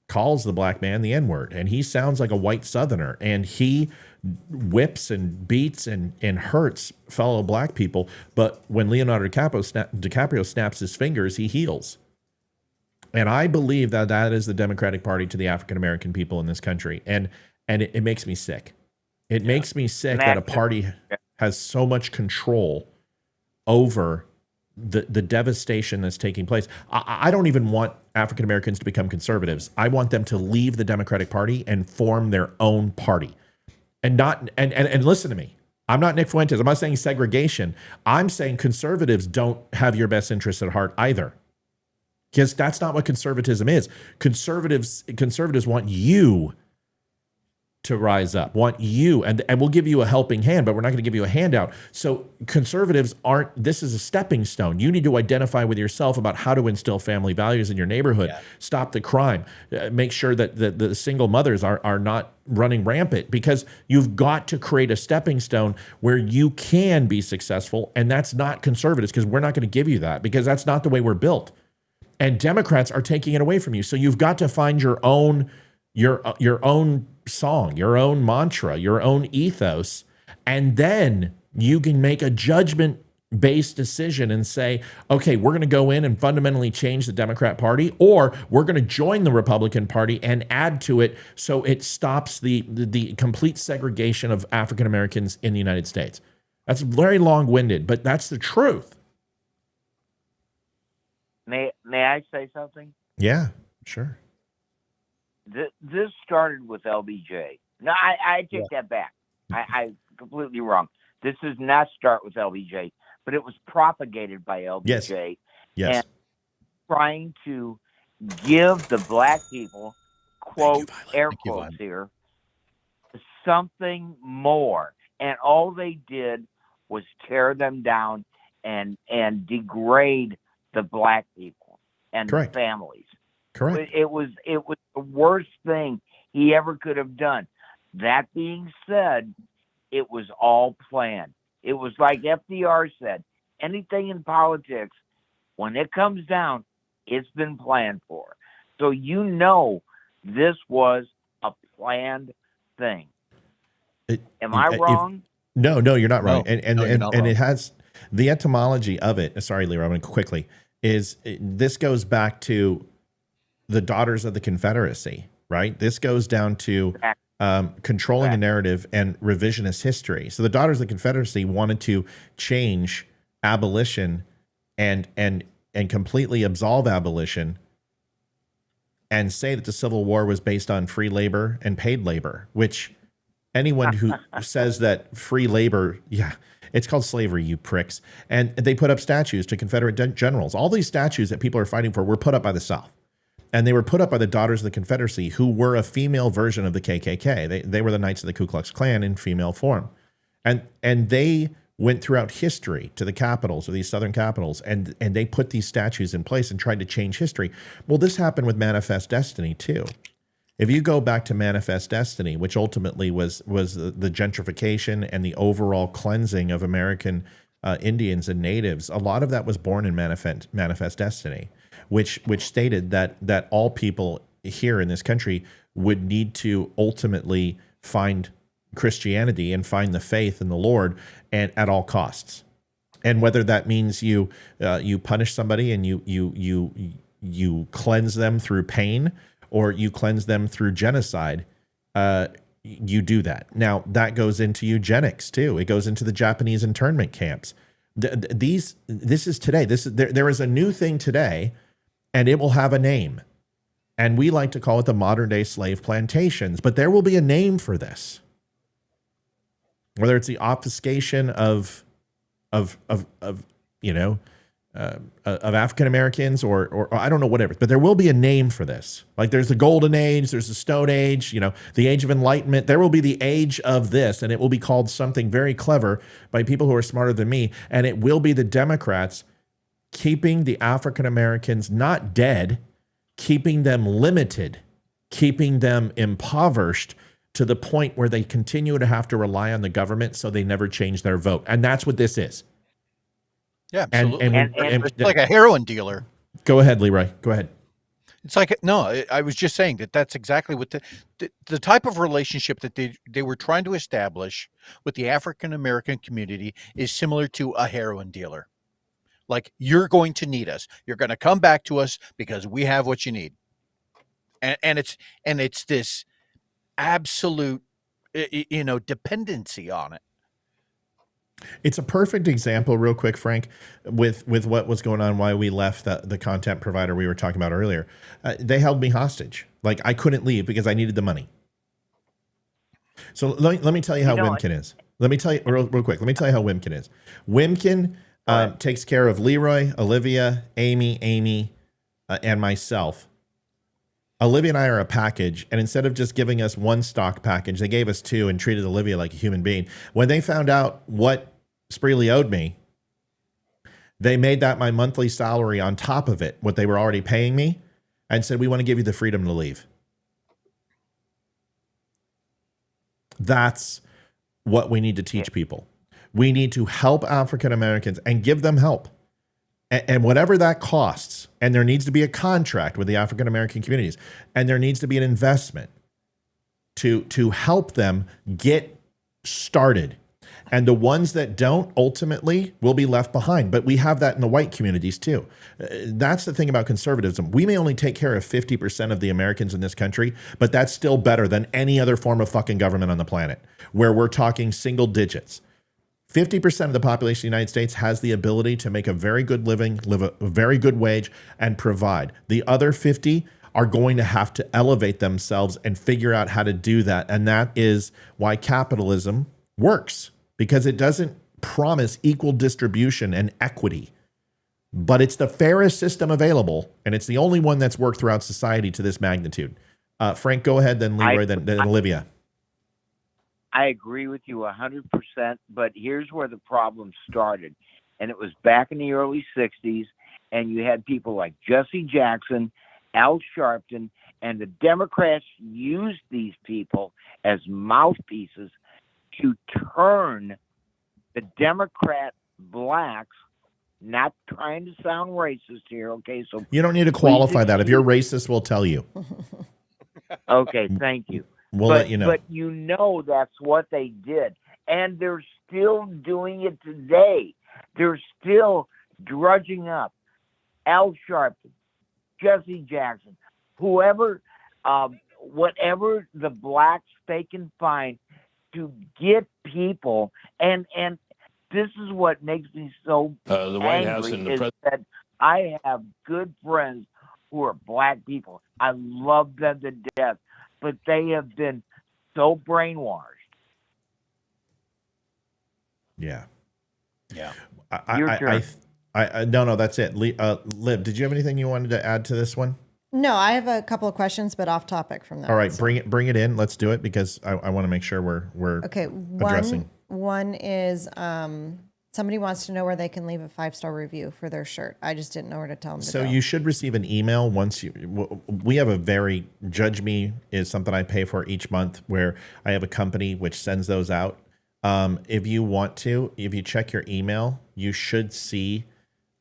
calls the black man the N-word, and he sounds like a white Southerner, and he whips and beats and hurts fellow black people. But when Leonardo DiCaprio snaps his fingers, he heals. And I believe that is the Democratic Party to the African American people in this country. And it makes me sick. It makes me sick that a party has so much control over the devastation that's taking place. I don't even want African Americans to become conservatives. I want them to leave the Democratic Party and form their own party. And listen to me. I'm not Nick Fuentes. I'm not saying segregation. I'm saying conservatives don't have your best interests at heart either. Because that's not what conservatism is. Conservatives want you to rise up, want you, and we'll give you a helping hand, but we're not going to give you a handout. So conservatives this is a stepping stone. You need to identify with yourself about how to instill family values in your neighborhood, stop the crime, make sure that the single mothers are not running rampant, because you've got to create a stepping stone where you can be successful. And that's not conservatives, because we're not going to give you that, because that's not the way we're built. And Democrats are taking it away from you. So you've got to find your own song, your own mantra, your own ethos, and then you can make a judgment-based decision and say, okay, we're going to go in and fundamentally change the Democrat Party, or we're going to join the Republican Party and add to it so it stops the complete segregation of African Americans in the United States. That's very long-winded, but that's the truth. May I say something? Yeah, sure. This started with LBJ. No, I take that back. I completely wrong. This does not start with LBJ, but it was propagated by LBJ. Yes. And trying to give the black people, quote, air quotes here, something more. And all they did was tear them down and degrade the black people and the families. Correct. It was the worst thing he ever could have done. That being said, it was all planned. It was like FDR said, anything in politics, when it comes down, it's been planned for. So this was a planned thing. Am I wrong? No, you're not wrong. No, And you're not and wrong. it has the etymology of it. Sorry, Leeroy, I'm going to quickly. This goes back to the Daughters of the Confederacy, right? This goes down to controlling a narrative and revisionist history. So the Daughters of the Confederacy wanted to change abolition and completely absolve abolition and say that the Civil War was based on free labor and paid labor, which anyone who says that free labor, it's called slavery, you pricks. And they put up statues to Confederate generals. All these statues that people are fighting for were put up by the South. And they were put up by the Daughters of the Confederacy, who were a female version of the KKK. They were the Knights of the Ku Klux Klan in female form. And they went throughout history to the capitals, or these southern capitals, and they put these statues in place and tried to change history. Well, this happened with Manifest Destiny, too. If you go back to Manifest Destiny, which ultimately was the gentrification and the overall cleansing of American Indians and natives, a lot of that was born in Manifest Destiny, which stated that all people here in this country would need to ultimately find Christianity and find the faith in the Lord, and at all costs. And whether that means you punish somebody and you cleanse them through pain, or you cleanse them through genocide, you do that. Now, that goes into eugenics, too. It goes into the Japanese internment camps. This is today. There is a new thing today, and it will have a name. And we like to call it the modern-day slave plantations. But there will be a name for this. Whether it's the obfuscation of African Americans or I don't know, whatever, but there will be a name for this. Like there's the Golden Age, there's the Stone Age, the Age of Enlightenment. There will be the age of this, and it will be called something very clever by people who are smarter than me. And it will be the Democrats keeping the African Americans not dead, keeping them limited, keeping them impoverished to the point where they continue to have to rely on the government so they never change their vote. And that's what this is. Yeah, absolutely. And it's like a heroin dealer. Go ahead, Leeroy. Go ahead. It's like, no, I was just saying that's exactly what the type of relationship that they were trying to establish with the African-American community is similar to a heroin dealer. Like, you're going to need us. You're going to come back to us because we have what you need. And it's this absolute, dependency on it. It's a perfect example, real quick, Frank, with what was going on, why we left the content provider we were talking about earlier. They held me hostage. Like, I couldn't leave because I needed the money. So let me tell you how Wimkin is. Let me tell you real quick. Let me tell you how Wimkin is. Wimkin takes care of Leeroy, Olivia, Amy, and myself. Olivia and I are a package, and instead of just giving us one stock package, they gave us two and treated Olivia like a human being. When they found out what Spreely owed me, they made that my monthly salary on top of it, what they were already paying me, and said, we want to give you the freedom to leave. That's what we need to teach people. We need to help African Americans and give them help. And whatever that costs, and there needs to be a contract with the African American communities, and there needs to be an investment to help them get started. And the ones that don't ultimately will be left behind. But we have that in the white communities too. That's the thing about conservatism. We may only take care of 50% of the Americans in this country, but that's still better than any other form of fucking government on the planet, where we're talking single digits. 50% of the population of the United States has the ability to make a very good living, live a very good wage, and provide. The other 50 are going to have to elevate themselves and figure out how to do that. And that is why capitalism works, because it doesn't promise equal distribution and equity, but it's the fairest system available, and it's the only one that's worked throughout society to this magnitude. Frank, go ahead, then Leeroy, then Olivia. I agree with you 100%, but here's where the problem started. And it was back in the early 60s, and you had people like Jesse Jackson Al Sharpton, and the Democrats used these people as mouthpieces to turn the Democrat blacks, not trying to sound racist here, okay? So you don't need to qualify that. If you're racist, we'll tell you. Okay, thank you. We'll let you know. But you know that's what they did. And they're still doing it today. They're still drudging up Al Sharpton, Jesse Jackson, whoever, whatever the blacks they can find to get people. And this is what makes me so The White House angry and the is that I have good friends who are black people. I love them to death, but they have been so brainwashed. Yeah. Yeah. Your turn. No, that's it. Liv, did you have anything you wanted to add to this one? No, I have a couple of questions, but off topic from that. All right, bring it in. Let's do it because I want to make sure we're okay. addressing. One is somebody wants to know where they can leave a 5-star review for their shirt. I just didn't know where to tell them to So go. you should receive an email once we have a very Judge Me is something I pay for each month where I have a company which sends those out. If you want to, if you check your email, you should see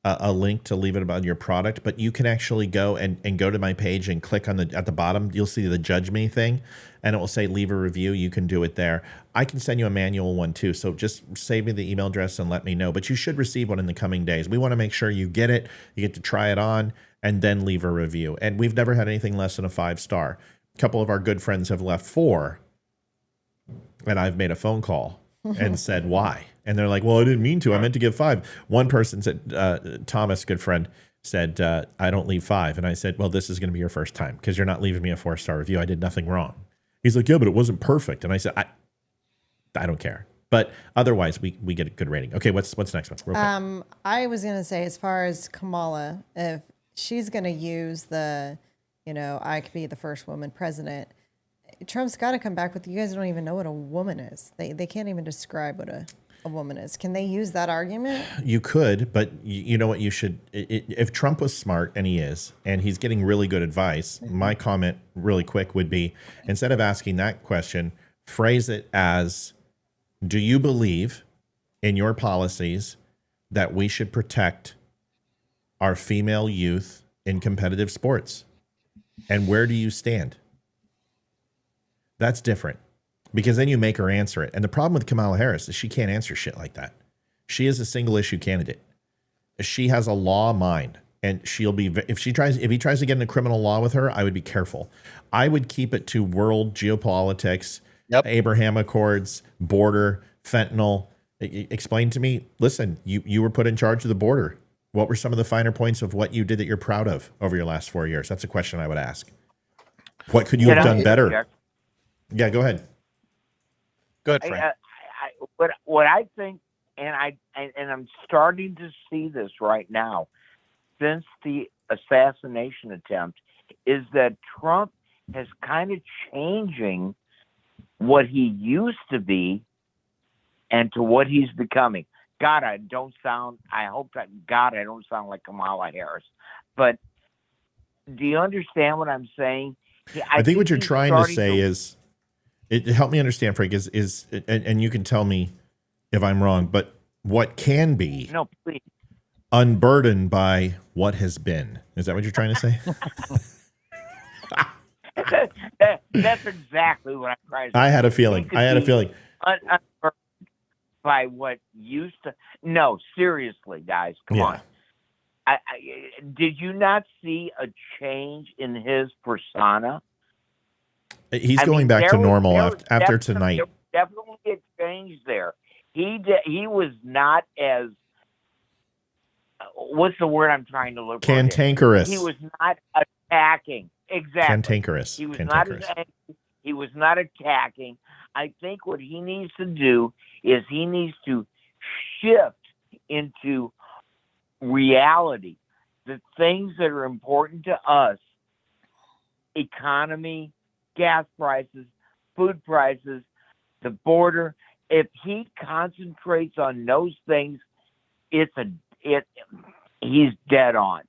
a link to leave it about your product, but you can actually go and go to my page and click on at the bottom. You'll see the Judge Me thing and it will say leave a review. You can do it there. I can send you a manual one too. So just save me the email address and let me know, but you should receive one in the coming days. We want to make sure you get it, you get to try it on and then leave a review. And we've never had anything less than a 5-star. A couple of our good friends have left 4 and I've made a phone call and said why. And they're like, well, I didn't mean to. I meant to give 5. One person said, Thomas, good friend, said, I don't leave 5. And I said, well, this is going to be your first time because you're not leaving me a 4-star review. I did nothing wrong. He's like, yeah, but it wasn't perfect. And I said, I don't care. But otherwise, we get a good rating. Okay, what's next one? Real quick. I was going to say, as far as Kamala, if she's going to use the, I could be the first woman president, Trump's got to come back with, you guys don't even know what a woman is. They can't even describe what a woman is. Can they use that argument? You could, but you know what you should, if Trump was smart, and he is, and he's getting really good advice, my comment really quick would be, instead of asking that question, phrase it as, do you believe in your policies that we should protect our female youth in competitive sports? And where do you stand? That's different because then you make her answer it. And the problem with Kamala Harris is she can't answer shit like that. She is a single issue candidate. She has a law mind and she'll be, if he tries to get into criminal law with her, I would be careful. I would keep it to world geopolitics, Abraham Accords, border, fentanyl. Explain to me, listen, you were put in charge of the border. What were some of the finer points of what you did that you're proud of over your last 4 years? That's a question I would ask. What could you have done better? Yeah, go ahead. Good, Frank. What I think, and I'm starting to see this right now, since the assassination attempt, is that Trump has kind of changing what he used to be and to what he's becoming. God, I don't sound like Kamala Harris. But do you understand what I'm saying? I think what you're trying to say is, help me understand, Frank, is and you can tell me if I'm wrong, but what can be unburdened by what has been. Is that what you're trying to say? That's exactly what I'm trying to say. I had a feeling. Unburdened by what used to. No, seriously, guys, come on. Did you not see a change in his persona? He's going back to normal after tonight. There definitely a change there. He was not as, what's the word I'm trying to look for? Cantankerous. He was not attacking. Exactly. Cantankerous. He was not as angry. He was not attacking. I think what he needs to do is he needs to shift into reality. The things that are important to us, economy, gas prices, food prices, the border. If he concentrates on those things, he's dead on.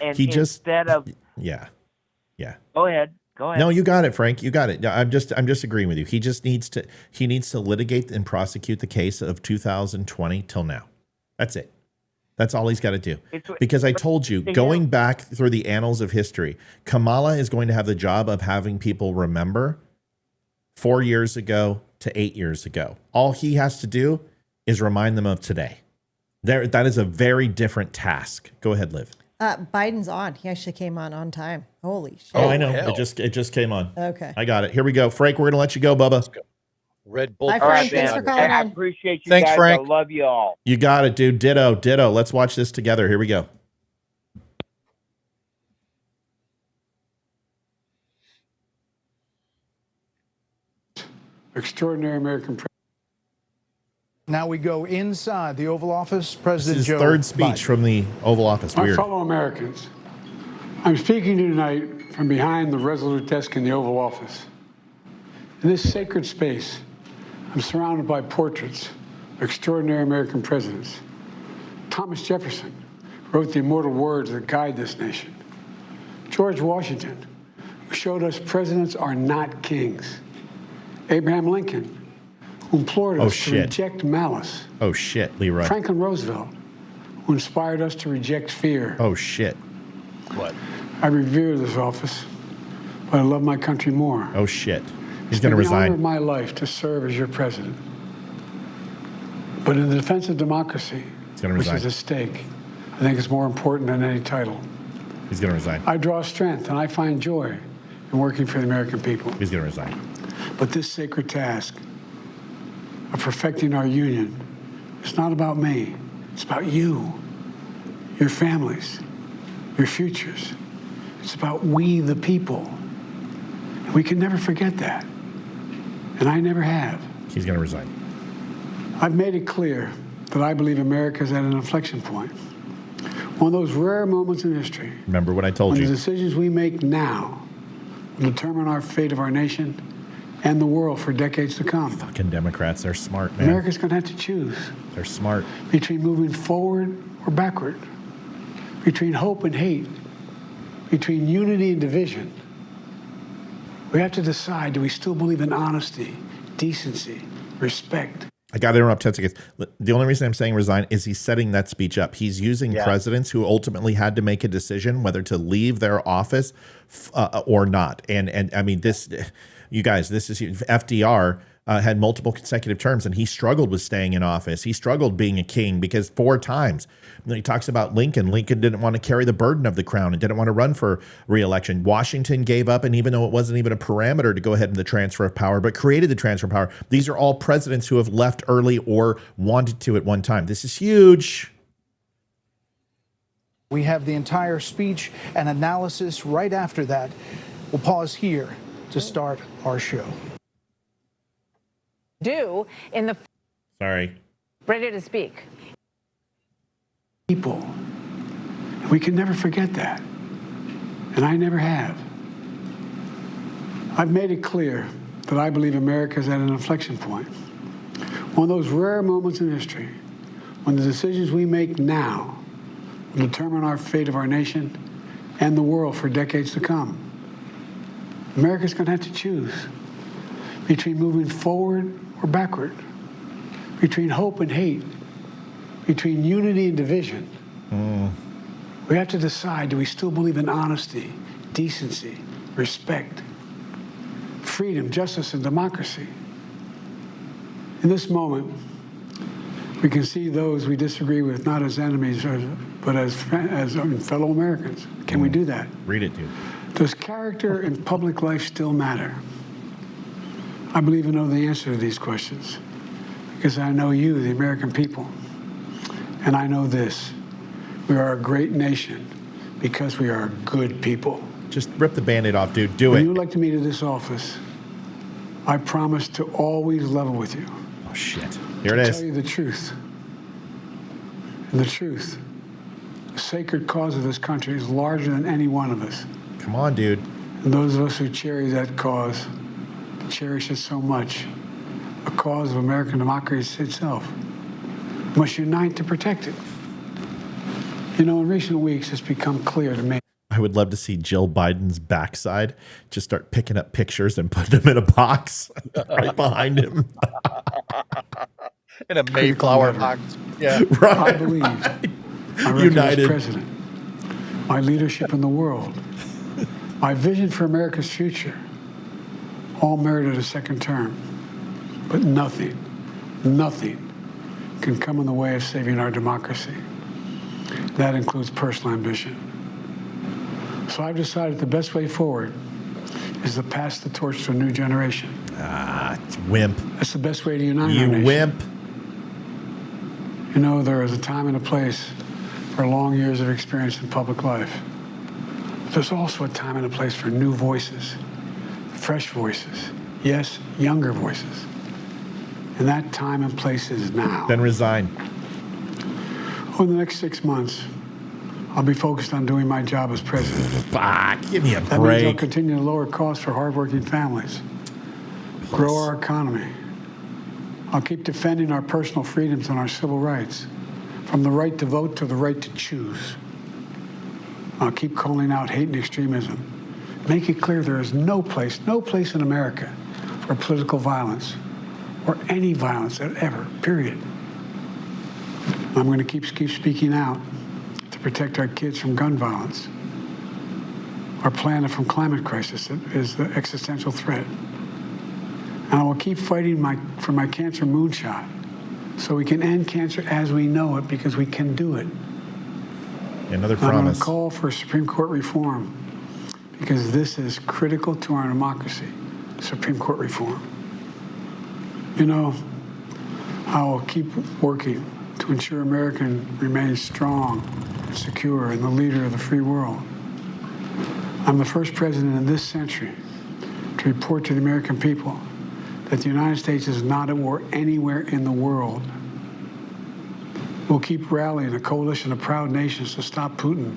And he just, instead of Yeah. Go ahead. Go ahead. No, you got it, Frank. You got it. I'm just agreeing with you. He needs to litigate and prosecute the case of 2020 till now. That's it. That's all he's got to do. Because I told you, going back through the annals of history, Kamala is going to have the job of having people remember 4 years ago to 8 years ago. All he has to do is remind them of today. That is a very different task. Go ahead, Liv. Biden's on. He actually came on time. Holy shit. Oh, I know. Hell. It just came on. Okay. I got it. Here we go. Frank, we're going to let you go, Bubba. Let's go. Red Bull. Bye, All right, Frank. Thanks man. for calling I in. appreciate you Thanks, guys. Frank. I love you all. You got it, dude. Ditto. Let's watch this together. Here we go. Extraordinary American president. Now we go inside the Oval Office. This President is his Joe third speech Biden. from the Oval Office. My Weird. fellow Americans, I'm speaking to you tonight from behind the resolute desk in the Oval Office. In this sacred space, I'm surrounded by portraits of extraordinary American presidents. Thomas Jefferson wrote the immortal words that guide this nation. George Washington, who showed us presidents are not kings. Abraham Lincoln, who implored us to reject malice. Oh, shit, Leeroy. Franklin Roosevelt, who inspired us to reject fear. Oh, shit. What? I revere this office, but I love my country more. Oh, shit. He's It's going to been the honor of resign. my life to serve as your president. But in the defense of democracy, He's going to which resign. is at stake, I think it's more important than any title. He's going to resign. I draw strength and I find joy in working for the American people. He's going to resign. But this sacred task of perfecting our union is not about me. It's about you, your families, your futures. It's about we, the people. And we can never forget that. And I never have. He's going to resign. I've made it clear that I believe America is at an inflection point. One of those rare moments in history Remember what I told when the you. decisions we make now will determine our fate of our nation and the world for decades to come. Fucking Democrats. They're smart, man. America's going to have to choose They're smart. between moving forward or backward, between hope and hate, between unity and division. We have to decide, do we still believe in honesty, decency, respect? I got to interrupt 10 seconds. The only reason I'm saying resign is he's setting that speech up. He's using presidents who ultimately had to make a decision whether to leave their office or not. And I mean, this, you guys, this is FDR had multiple consecutive terms and he struggled with staying in office. He struggled being a king because 4 times. He talks about Lincoln. Lincoln didn't want to carry the burden of the crown and didn't want to run for re-election. Washington gave up, and even though it wasn't even a parameter to go ahead in the transfer of power, but created the transfer of power. These are all presidents who have left early or wanted to at one time. This is huge. We have the entire speech and analysis right after that. We'll pause here to start our show. Do in the Sorry. ready to speak. People. We can never forget that. And I never have. I've made it clear that I believe America is at an inflection point. One of those rare moments in history when the decisions we make now will determine our fate of our nation and the world for decades to come. America's going to have to choose between moving forward or backward, between hope and hate, between unity and division. We have to decide, do we still believe in honesty, decency, respect, freedom, justice, and democracy? In this moment, we can see those we disagree with not as enemies, but as fellow Americans. Can we do that? Read it, dude. Does character in public life still matter? I believe I know the answer to these questions because I know you, the American people. And I know this, we are a great nation because we are good people. Just rip the Band-Aid off, dude. Do When it. you elect me to this office, I promise to always level with you. Oh, shit. Here it Tell is. you the truth. And the truth, the sacred cause of this country is larger than any one of us. Come on, dude. And those of us who cherish that cause cherish it so much. A cause of American democracy itself. Must unite to protect it. You know, in recent weeks, it's become clear to me. I would love to see Jill Biden's backside just start picking up pictures and putting them in a box right behind him. In a Mayflower box. Yeah. Right. I believe my record United. as president, my leadership in the world, my vision for America's future, all merited a second term. But nothing can come in the way of saving our democracy. That includes personal ambition. So I've decided the best way forward is to pass the torch to a new generation. It's wimp. That's the best way to unite our You nation. wimp. You know, there is a time and a place for long years of experience in public life. But there's also a time and a place for new voices, fresh voices, yes, younger voices. And that time and place is now. Then resign. Over the next 6 months, I'll be focused on doing my job as president. Fuck, give me a That means I'll break. continue to lower costs for hardworking families, grow our economy. I'll keep defending our personal freedoms and our civil rights, from the right to vote to the right to choose. I'll keep calling out hate and extremism. Make it clear there is no place in America for political violence or any violence ever, period. I'm going to keep speaking out to protect our kids from gun violence. Our planet from climate crisis is the existential threat. And I will keep fighting for my cancer moonshot so we can end cancer as we know it, because we can do it. Another I'm going promise. to call for Supreme Court reform because this is critical to our democracy, Supreme Court reform. You know, I will keep working to ensure America remains strong, secure, and the leader of the free world. I'm the first president in this century to report to the American people that the United States is not at war anywhere in the world. We'll keep rallying a coalition of proud nations to stop Putin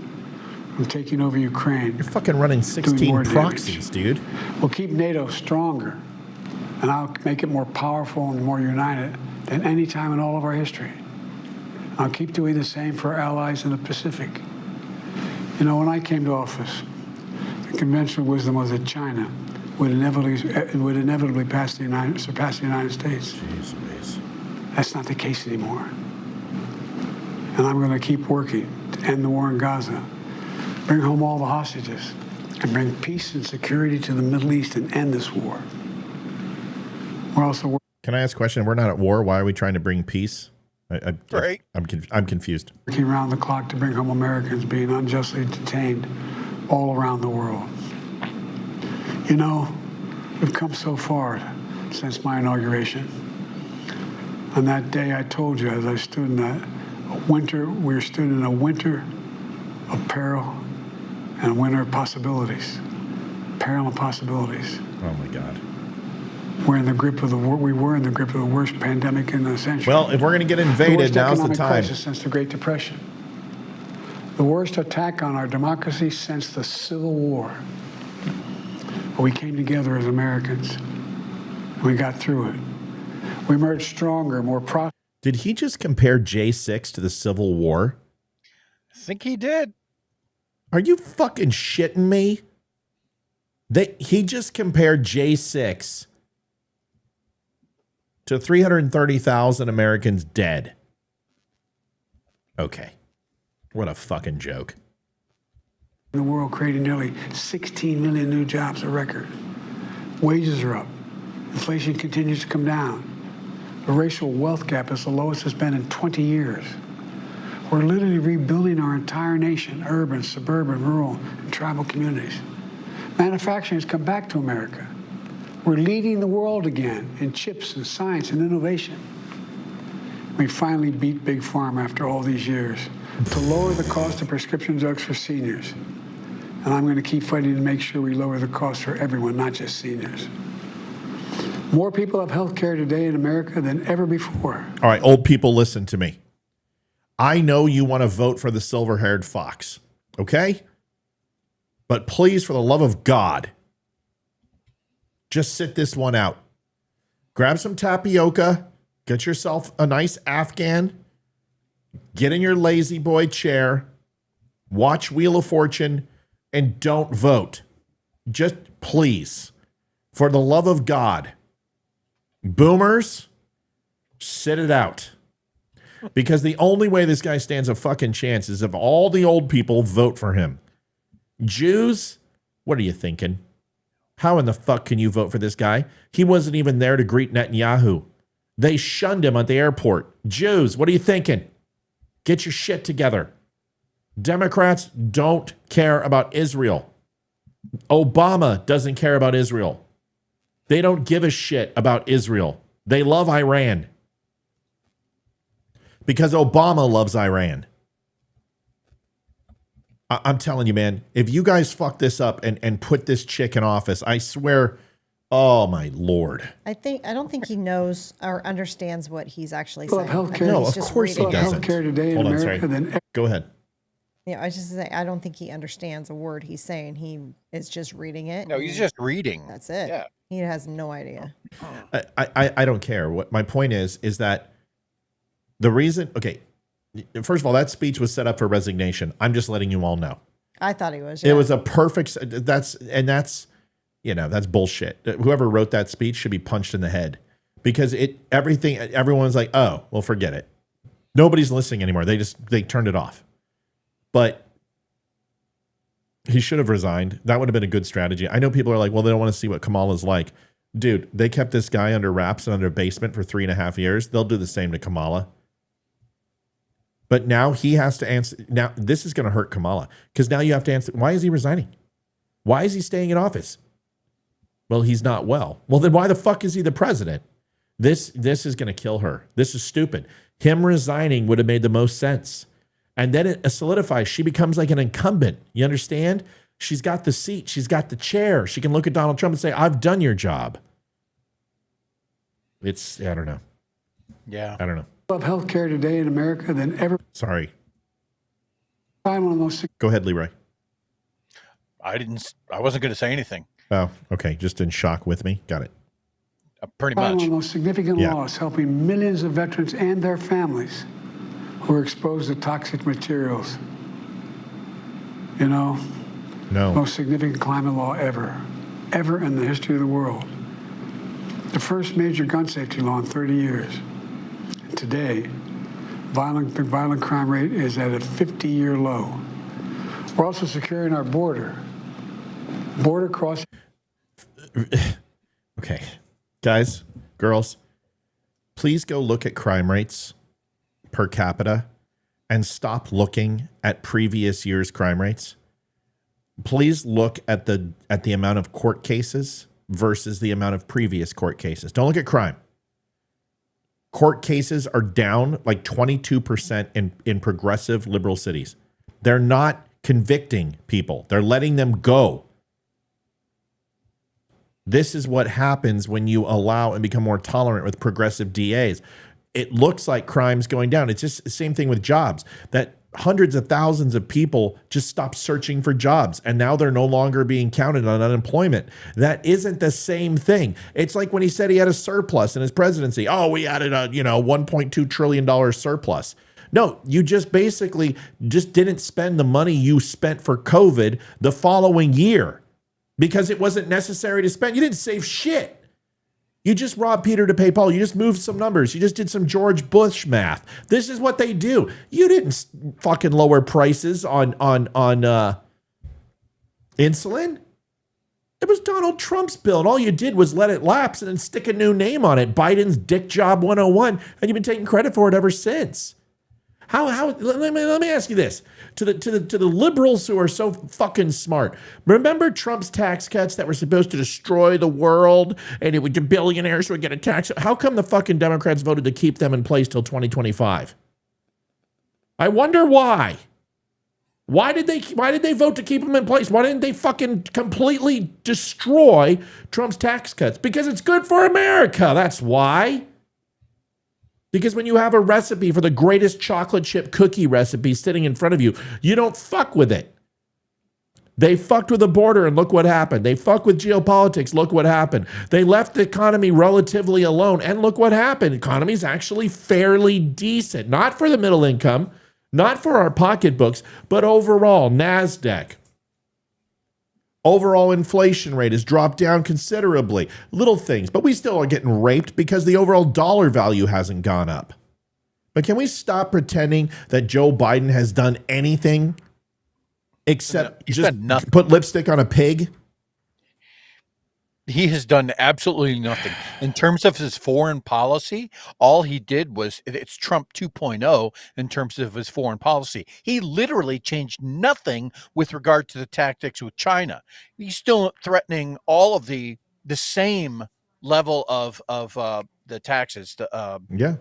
from taking over Ukraine. You're fucking running doing 16 more proxies, dude. We'll keep NATO stronger, and I'll make it more powerful and more united than any time in all of our history. I'll keep doing the same for our allies in the Pacific. You know, when I came to office, the conventional wisdom was that China would inevitably surpass the United States. Jeez Louise. That's not the case anymore. And I'm going to keep working to end the war in Gaza, bring home all the hostages, and bring peace and security to the Middle East and end this war. We're also Can I ask a question? We're not at war. Why are we trying to bring peace? Right. I'm confused. working around the clock to bring home Americans being unjustly detained all around the world. You know, we've come so far since my inauguration. On that day, I told you, as I stood in that winter, we stood in a winter of peril and a winter of possibilities. Peril and possibilities. Oh my God. We were in the grip of the worst pandemic in the century. Well, if we're going to get invaded, now's the economic time. crisis since the Great Depression. The worst attack on our democracy since the Civil War. But we came together as Americans. And we got through it. We emerged stronger, more prosperous. Did he just compare J6 to the Civil War? I think he did. Are you fucking shitting me? He just compared J6 to 330,000 Americans dead. Okay. What a fucking joke. In the world, creating nearly 16 million new jobs, a record. Wages are up. Inflation continues to come down. The racial wealth gap is the lowest it's been in 20 years. We're literally rebuilding our entire nation, urban, suburban, rural, and tribal communities. Manufacturing has come back to America. We're leading the world again in chips and science and innovation. We finally beat Big Pharma after all these years to lower the cost of prescription drugs for seniors. And I'm going to keep fighting to make sure we lower the cost for everyone, not just seniors. More people have health care today in America than ever before. All right, old people, listen to me. I know you want to vote for the silver-haired fox, okay? But please, for the love of God, just sit this one out. Grab some tapioca, get yourself a nice Afghan, get in your lazy boy chair, watch Wheel of Fortune, and don't vote. Just please, for the love of God, boomers, sit it out. Because the only way this guy stands a fucking chance is if all the old people vote for him. Jews, what are you thinking? How in the fuck can you vote for this guy? He wasn't even there to greet Netanyahu. They shunned him at the airport. Jews, what are you thinking? Get your shit together. Democrats don't care about Israel. Obama doesn't care about Israel. They don't give a shit about Israel. They love Iran. Because Obama loves Iran. I'm telling you, man, if you guys fuck this up and put this chick in office, I swear, oh my Lord. I don't think he knows or understands what he's actually saying. Healthcare. No, of course he doesn't. Healthcare today in Hold on, America, sorry. then Go ahead. Yeah, I was just saying, I don't think he understands a word he's saying. He is just reading it. No, he's just reading. That's it. Yeah. He has no idea. I don't care. What my point is that the reason, okay, first of all, that speech was set up for resignation. I'm just letting you all know. I thought he was. It Yeah. was a perfect, that's bullshit. Whoever wrote that speech should be punched in the head because everyone's like, oh, well, forget it. Nobody's listening anymore. They turned it off. But he should have resigned. That would have been a good strategy. I know people are like, well, they don't want to see what Kamala's like. Dude, they kept this guy under wraps and under basement for 3.5 years. They'll do the same to Kamala. But now he has to answer. Now, this is going to hurt Kamala because now you have to answer. Why is he resigning? Why is he staying in office? Well, he's not well. Well, then why the fuck is he the president? This is going to kill her. This is stupid. Him resigning would have made the most sense. And then it solidifies. She becomes like an incumbent. You understand? She's got the seat. She's got the chair. She can look at Donald Trump and say, I've done your job. I don't know. Yeah. I don't know. of healthcare today in America than ever. Sorry. One of the most. Go ahead, Leeroy. I wasn't going to say anything. Oh, okay. Just in shock with me. Got it. Pretty One of much. the most significant laws helping millions of veterans and their families who are exposed to toxic materials. You know, No. most significant climate law ever in the history of the world. The first major gun safety law in 30 years. And today, the violent crime rate is at a 50-year low. We're also securing our border crossing. Okay. Guys, girls, please go look at crime rates per capita and stop looking at previous year's crime rates. Please look at the amount of court cases versus the amount of previous court cases. Don't look at crime. Court cases are down like 22% in progressive liberal cities. They're not convicting people. They're letting them go. This is what happens when you allow and become more tolerant with progressive DAs. It looks like crime's going down. It's just the same thing with jobs, that hundreds of thousands of people just stopped searching for jobs, and now they're no longer being counted on unemployment. That isn't the same thing. It's like when he said he had a surplus in his presidency. Oh, we added a $1.2 trillion surplus. No, you just basically just didn't spend the money you spent for COVID the following year because it wasn't necessary to spend. You didn't save shit. You just robbed Peter to pay Paul. You just moved some numbers. You just did some George Bush math. This is what they do. You didn't fucking lower prices on insulin. It was Donald Trump's bill, and all you did was let it lapse and then stick a new name on it, Biden's Dick Job 101, and you've been taking credit for it ever since. How? Let me ask you this: to the liberals who are so fucking smart. Remember Trump's tax cuts that were supposed to destroy the world, and the billionaires would get a tax? How come the fucking Democrats voted to keep them in place till 2025? I wonder why. Why did they vote to keep them in place? Why didn't they fucking completely destroy Trump's tax cuts? Because it's good for America. That's why. Because when you have a recipe for the greatest chocolate chip cookie recipe sitting in front of you, you don't fuck with it. They fucked with the border and look what happened. They fucked with geopolitics, look what happened. They left the economy relatively alone and look what happened. The economy's actually fairly decent. Not for the middle income, not for our pocketbooks, but overall, NASDAQ, Overall inflation rate has dropped down considerably. Little things, but we still are getting raped because the overall dollar value hasn't gone up. But can we stop pretending that Joe Biden has done anything except He's just done nothing. put lipstick on a pig? He has done absolutely nothing. In terms of his foreign policy, all he did was, it's Trump 2.0 in terms of his foreign policy. He literally changed nothing with regard to the tactics with China. He's still threatening all of the same level of the taxes, the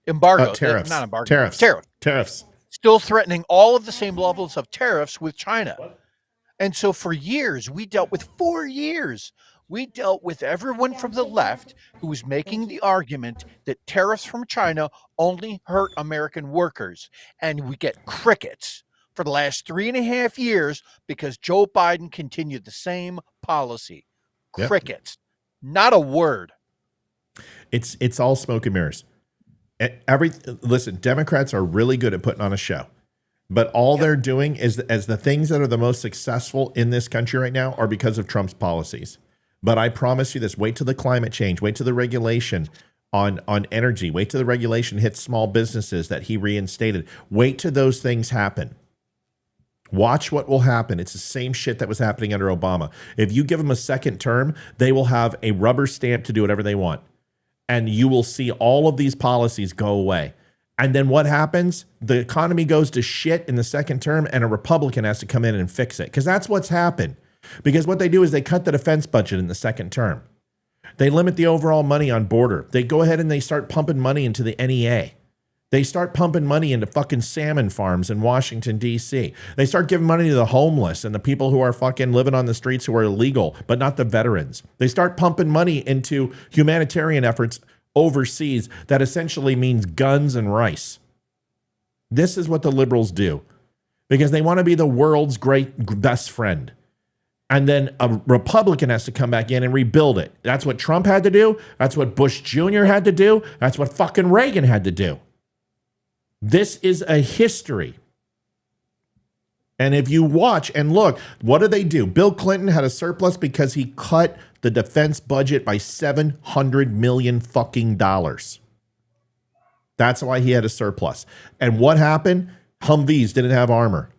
embargo, Tariffs. not embargo, Tariffs. Still threatening all of the same levels of tariffs with China. And so for years, we dealt with everyone from the left who was making the argument that tariffs from China only hurt American workers. And we get crickets for the last 3.5 years because Joe Biden continued the same policy. Yep. Crickets. Not a word. It's all smoke and mirrors. Listen, Democrats are really good at putting on a show. But all they're doing is, as the things that are the most successful in this country right now are because of Trump's policies. But I promise you this, wait till the climate change, wait till the regulation on energy, wait till the regulation hits small businesses that he reinstated. Wait till those things happen. Watch what will happen. It's the same shit that was happening under Obama. If you give them a second term, they will have a rubber stamp to do whatever they want. And you will see all of these policies go away. And then what happens? The economy goes to shit in the second term, and a Republican has to come in and fix it. Because that's what's happened. Because what they do is they cut the defense budget in the second term. They limit the overall money on border. They go ahead and they start pumping money into the NEA. They start pumping money into fucking salmon farms in Washington, D.C. They start giving money to the homeless and the people who are fucking living on the streets who are illegal, but not the veterans. They start pumping money into humanitarian efforts overseas that essentially means guns and rice. This is what the liberals do because they want to be the world's great best friend. And then a Republican has to come back in and rebuild it. That's what Trump had to do. That's what Bush Jr. had to do. That's what fucking Reagan had to do. This is a history. And if you watch and look, what do they do? Bill Clinton had a surplus because he cut the defense budget by $700 million fucking dollars. That's why he had a surplus. And what happened? Humvees didn't have armor.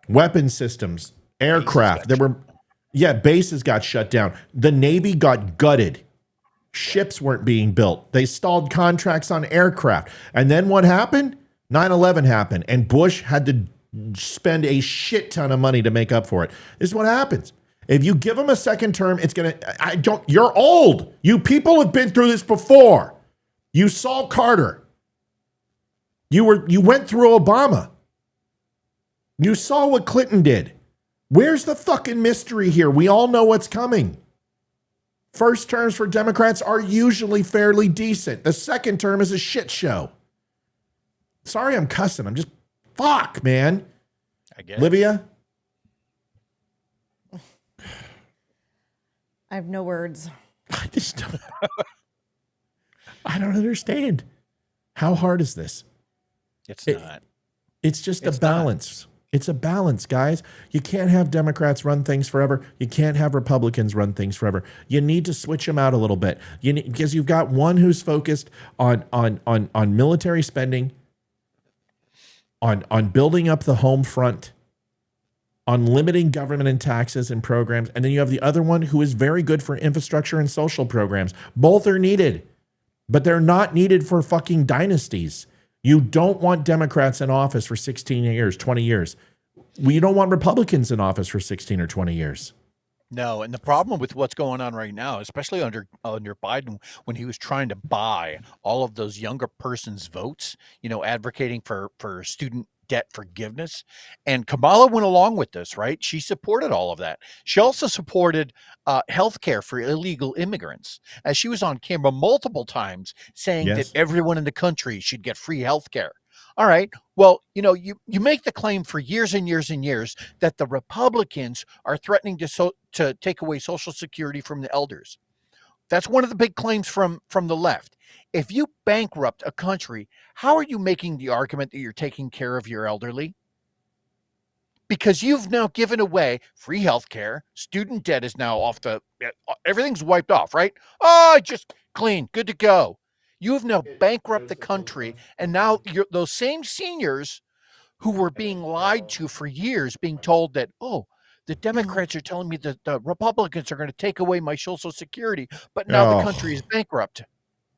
Weapon systems, aircraft, bases got shut down. The Navy got gutted. Ships weren't being built. They stalled contracts on aircraft. And then what happened? 9/11 happened, and Bush had to spend a shit ton of money to make up for it. This is what happens. If you give him a second term, you're old. You people have been through this before. You saw Carter. You went through Obama. You saw what Clinton did. Where's the fucking mystery here? We all know what's coming. First terms for Democrats are usually fairly decent. The second term is a shit show. Sorry I'm cussing. I'm just, fuck, man. I get Olivia? I have no words. I just don't. I don't understand. How hard is this? It's not. It's just a balance. It's a balance, guys. You can't have Democrats run things forever. You can't have Republicans run things forever. You need to switch them out a little bit. Because you've got one who's focused on military spending, on building up the home front, on limiting government and taxes and programs. And then you have the other one who is very good for infrastructure and social programs. Both are needed, but they're not needed for fucking dynasties. You don't want Democrats in office for 16 years, 20 years. You don't want Republicans in office for 16 or 20 years. No, and the problem with what's going on right now, especially under Biden, when he was trying to buy all of those younger persons' votes, advocating for student debt forgiveness, and Kamala went along with this, right? She supported all of that. She also supported health care for illegal immigrants, as she was on camera multiple times saying that everyone in the country should get free health care. All right. Well, you make the claim for years and years and years that the Republicans are threatening to take away Social Security from the elders. That's one of the big claims from the left. If you bankrupt a country, how are you making the argument that you're taking care of your elderly? because you've now given away free health care. Student debt is now off everything's wiped off, right? Oh, just clean, good to go. You have now bankrupted the country, and now those same seniors who were being lied to for years, being told that, oh, the Democrats are telling me that the Republicans are going to take away my Social Security, but now the country is bankrupt.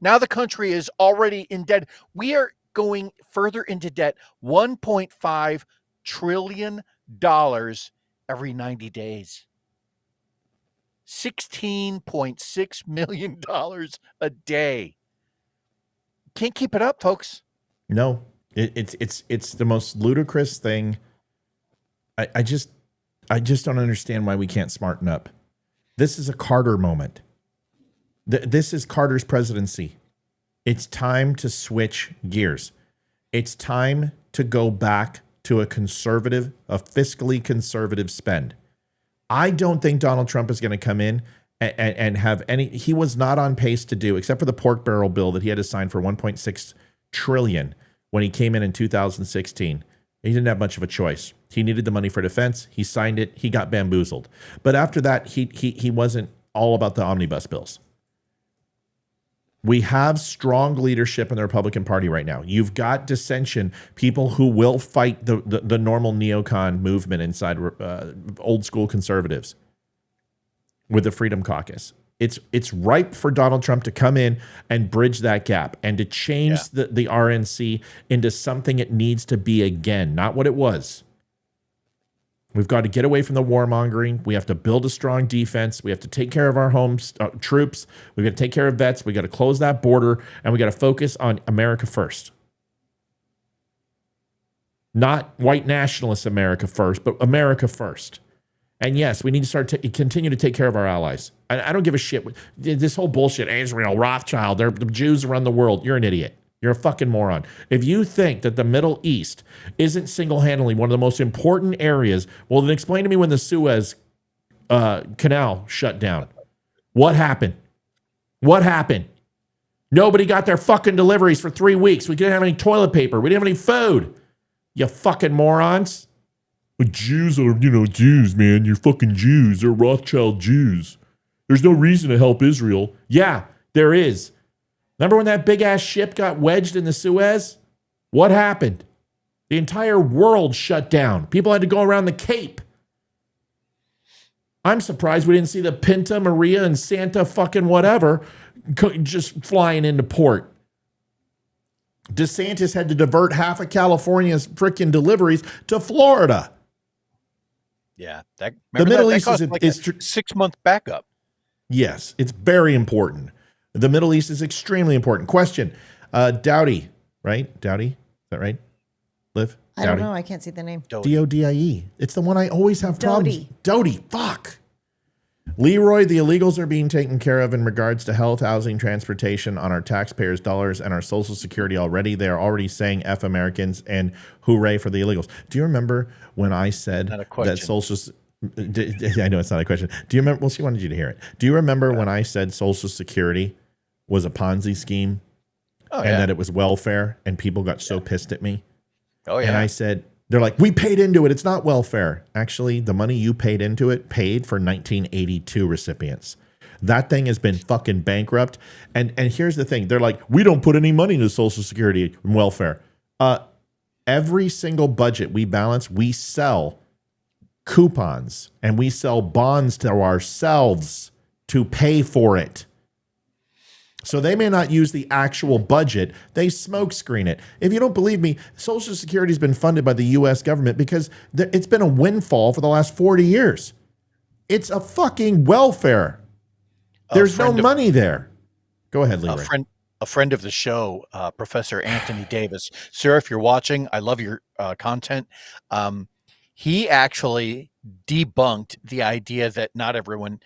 Now the country is already in debt. We are going further into debt, $1.5 trillion every 90 days. $16.6 million a day. Can't keep it up, folks. No, it's the most ludicrous thing. I just don't understand why we can't smarten up. This is a Carter moment. This is Carter's presidency. It's time to switch gears. It's time to go back to a fiscally conservative spend. I don't think Donald Trump is going to come in and have any. He was not on pace to do, except for the pork barrel bill that he had to sign for $1.6 trillion when he came in 2016. He didn't have much of a choice. He needed the money for defense. He signed it. He got bamboozled. But after that, he wasn't all about the omnibus bills. We have strong leadership in the Republican Party right now. You've got dissension, people who will fight the normal neocon movement inside old school conservatives with the Freedom Caucus. It's ripe for Donald Trump to come in and bridge that gap and to change the RNC into something it needs to be again, not what it was. We've got to get away from the warmongering. We have to build a strong defense. We have to take care of our homes, troops. We've got to take care of vets. We got to close that border, and we got to focus on America first. Not white nationalist America first, but America first. And yes, we need to continue to take care of our allies. I don't give a shit. This whole bullshit, Israel, Rothschild, the Jews run the world. You're an idiot. You're a fucking moron. If you think that the Middle East isn't single-handedly one of the most important areas, well, then explain to me when the Suez Canal shut down. What happened? What happened? Nobody got their fucking deliveries for 3 weeks. We didn't have any toilet paper. We didn't have any food. You fucking morons. But Jews are, Jews, man. You're fucking Jews. They're Rothschild Jews. There's no reason to help Israel. Yeah, there is. Remember when that big-ass ship got wedged in the Suez? What happened? The entire world shut down. People had to go around the Cape. I'm surprised we didn't see the Pinta, Maria, and Santa fucking whatever just flying into port. DeSantis had to divert half of California's freaking deliveries to Florida. Yeah. The Middle East is like a 6-month backup. Yes, it's very important. The Middle East is extremely important. Question. Dowdy, right? Dowdy? Is that right? Liv? I don't know. I can't see the name. Dodie. It's the one I always have problems. Dodie. Fuck. Leeroy, the illegals are being taken care of in regards to health, housing, transportation on our taxpayers' dollars and our Social Security already. They are already saying F Americans and hooray for the illegals. Do you remember when I said that Social... I know it's not a question. Do you remember? Well, she wanted you to hear it. Do you remember when I said Social Security was a Ponzi scheme and that it was welfare, and people got so pissed at me? Oh, yeah. And I said, they're like, we paid into it. It's not welfare. Actually, the money you paid into it paid for 1982 recipients. That thing has been fucking bankrupt. And here's the thing. They're like, we don't put any money into Social Security and welfare. Every single budget we balance, we sell coupons and we sell bonds to ourselves to pay for it. So they may not use the actual budget. They smoke screen it. If you don't believe me, Social Security has been funded by the U.S. government because it's been a windfall for the last 40 years. It's a fucking welfare. There's no money there. Go ahead, Leeroy. A friend of the show, Professor Anthony Davis. Sir, if you're watching, I love your content. He actually debunked the idea that not everyone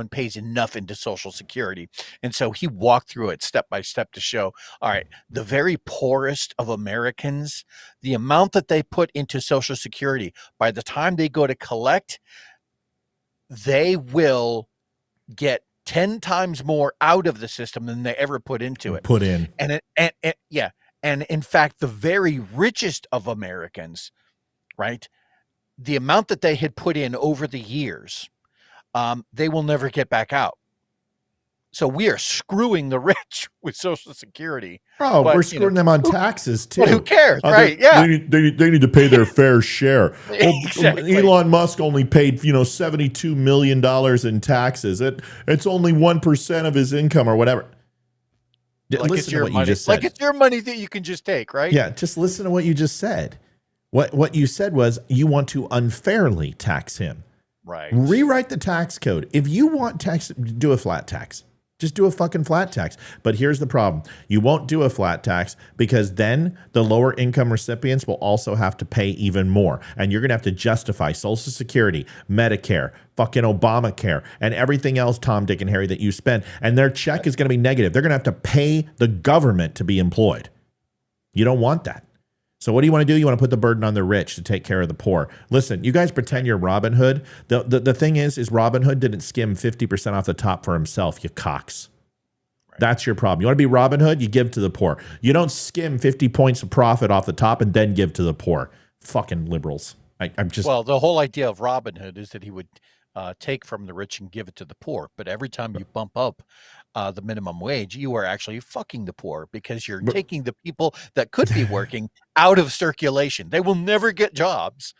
pays enough into Social Security. And so he walked through it step by step to show, all right, the very poorest of Americans, the amount that they put into Social Security, by the time they go to collect, they will get 10 times more out of the system than they ever put into it. And in fact, the very richest of Americans, right? The amount that they had put in over the years, they will never get back out. So we are screwing the rich with Social Security. Oh, but, we're screwing them on taxes too. But who cares, They- right? Yeah. They need to pay their fair share. Well, Exactly. Elon Musk only paid $72 million in taxes. It's only 1% of his income or whatever. Like Listen to what you just said. Like it's your money that you can just take, right? Yeah, just listen to what you just said. What you said was you want to unfairly tax him. Right. Rewrite the tax code. If you want tax, do a flat tax. Just do a fucking flat tax. But here's the problem. You won't do a flat tax because then the lower income recipients will also have to pay even more. And you're going to have to justify Social Security, Medicare, fucking Obamacare, and everything else, Tom, Dick, and Harry, that you spend. And their check is going to be negative. They're going to have to pay the government to be employed. You don't want that. So what do you want to do? You want to put the burden on the rich to take care of the poor. Listen, you guys pretend you're Robin Hood. The thing is Robin Hood didn't skim 50% off the top for himself, you cocks. Right. That's your problem. You want to be Robin Hood? You give to the poor. You don't skim 50 points of profit off the top and then give to the poor. Fucking liberals. I'm just... Well, the whole idea of Robin Hood is that he would take from the rich and give it to the poor. But every time you bump up the minimum wage, you are actually fucking the poor because you're taking the people that could be working out of circulation. They will never get jobs.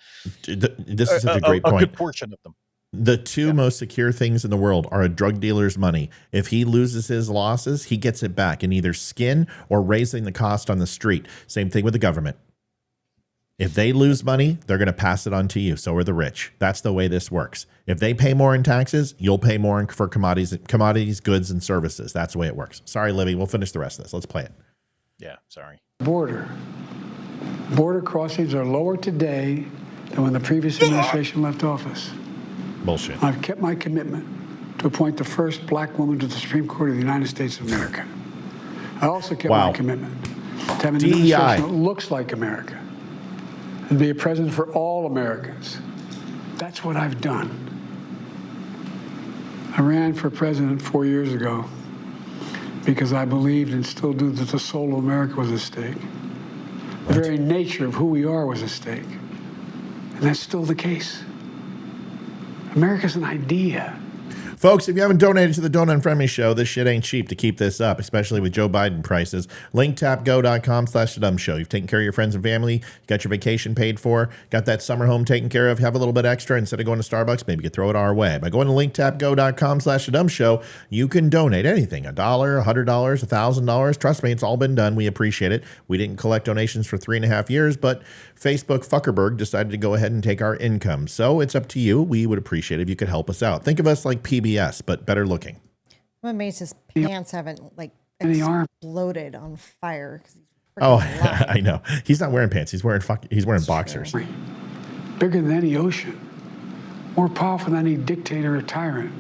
This is such a great point. A good portion of them. The two most secure things in the world are a drug dealer's money. If he loses his losses, he gets it back in either skin or raising the cost on the street. Same thing with the government. If they lose money, they're going to pass it on to you. So are the rich. That's the way this works. If they pay more in taxes, you'll pay more for commodities, goods, and services. That's the way it works. Sorry, Libby. We'll finish the rest of this. Let's play it. Yeah, sorry. Border crossings are lower today than when the previous administration left office. Bullshit. I've kept my commitment to appoint the first black woman to the Supreme Court of the United States of America. I also kept my commitment to have an administration that looks like America and be a president for all Americans. That's what I've done. I ran for president 4 years ago because I believed and still do that the soul of America was at stake. The very nature of who we are was at stake. And that's still the case. America's an idea. Folks, if you haven't donated to the Donut and Friendly Show, this shit ain't cheap to keep this up, especially with Joe Biden prices. linktapgo.com/the Show. You've taken care of your friends and family. You got your vacation paid for. Got that summer home taken care of. Have a little bit extra. Instead of going to Starbucks, maybe you could throw it our way. By going to linktapgo.com/the Show, you can donate anything. $1, $100, $1,000. Trust me, it's all been done. We appreciate it. We didn't collect donations for 3.5 years, but Facebook Fuckerberg decided to go ahead and take our income. So it's up to you. We would appreciate it if you could help us out. Think of us like PBS, but better looking. I'm amazed his pants haven't like exploded on fire. I know. He's not wearing pants. He's wearing boxers. Bigger than any ocean. More powerful than any dictator or tyrant.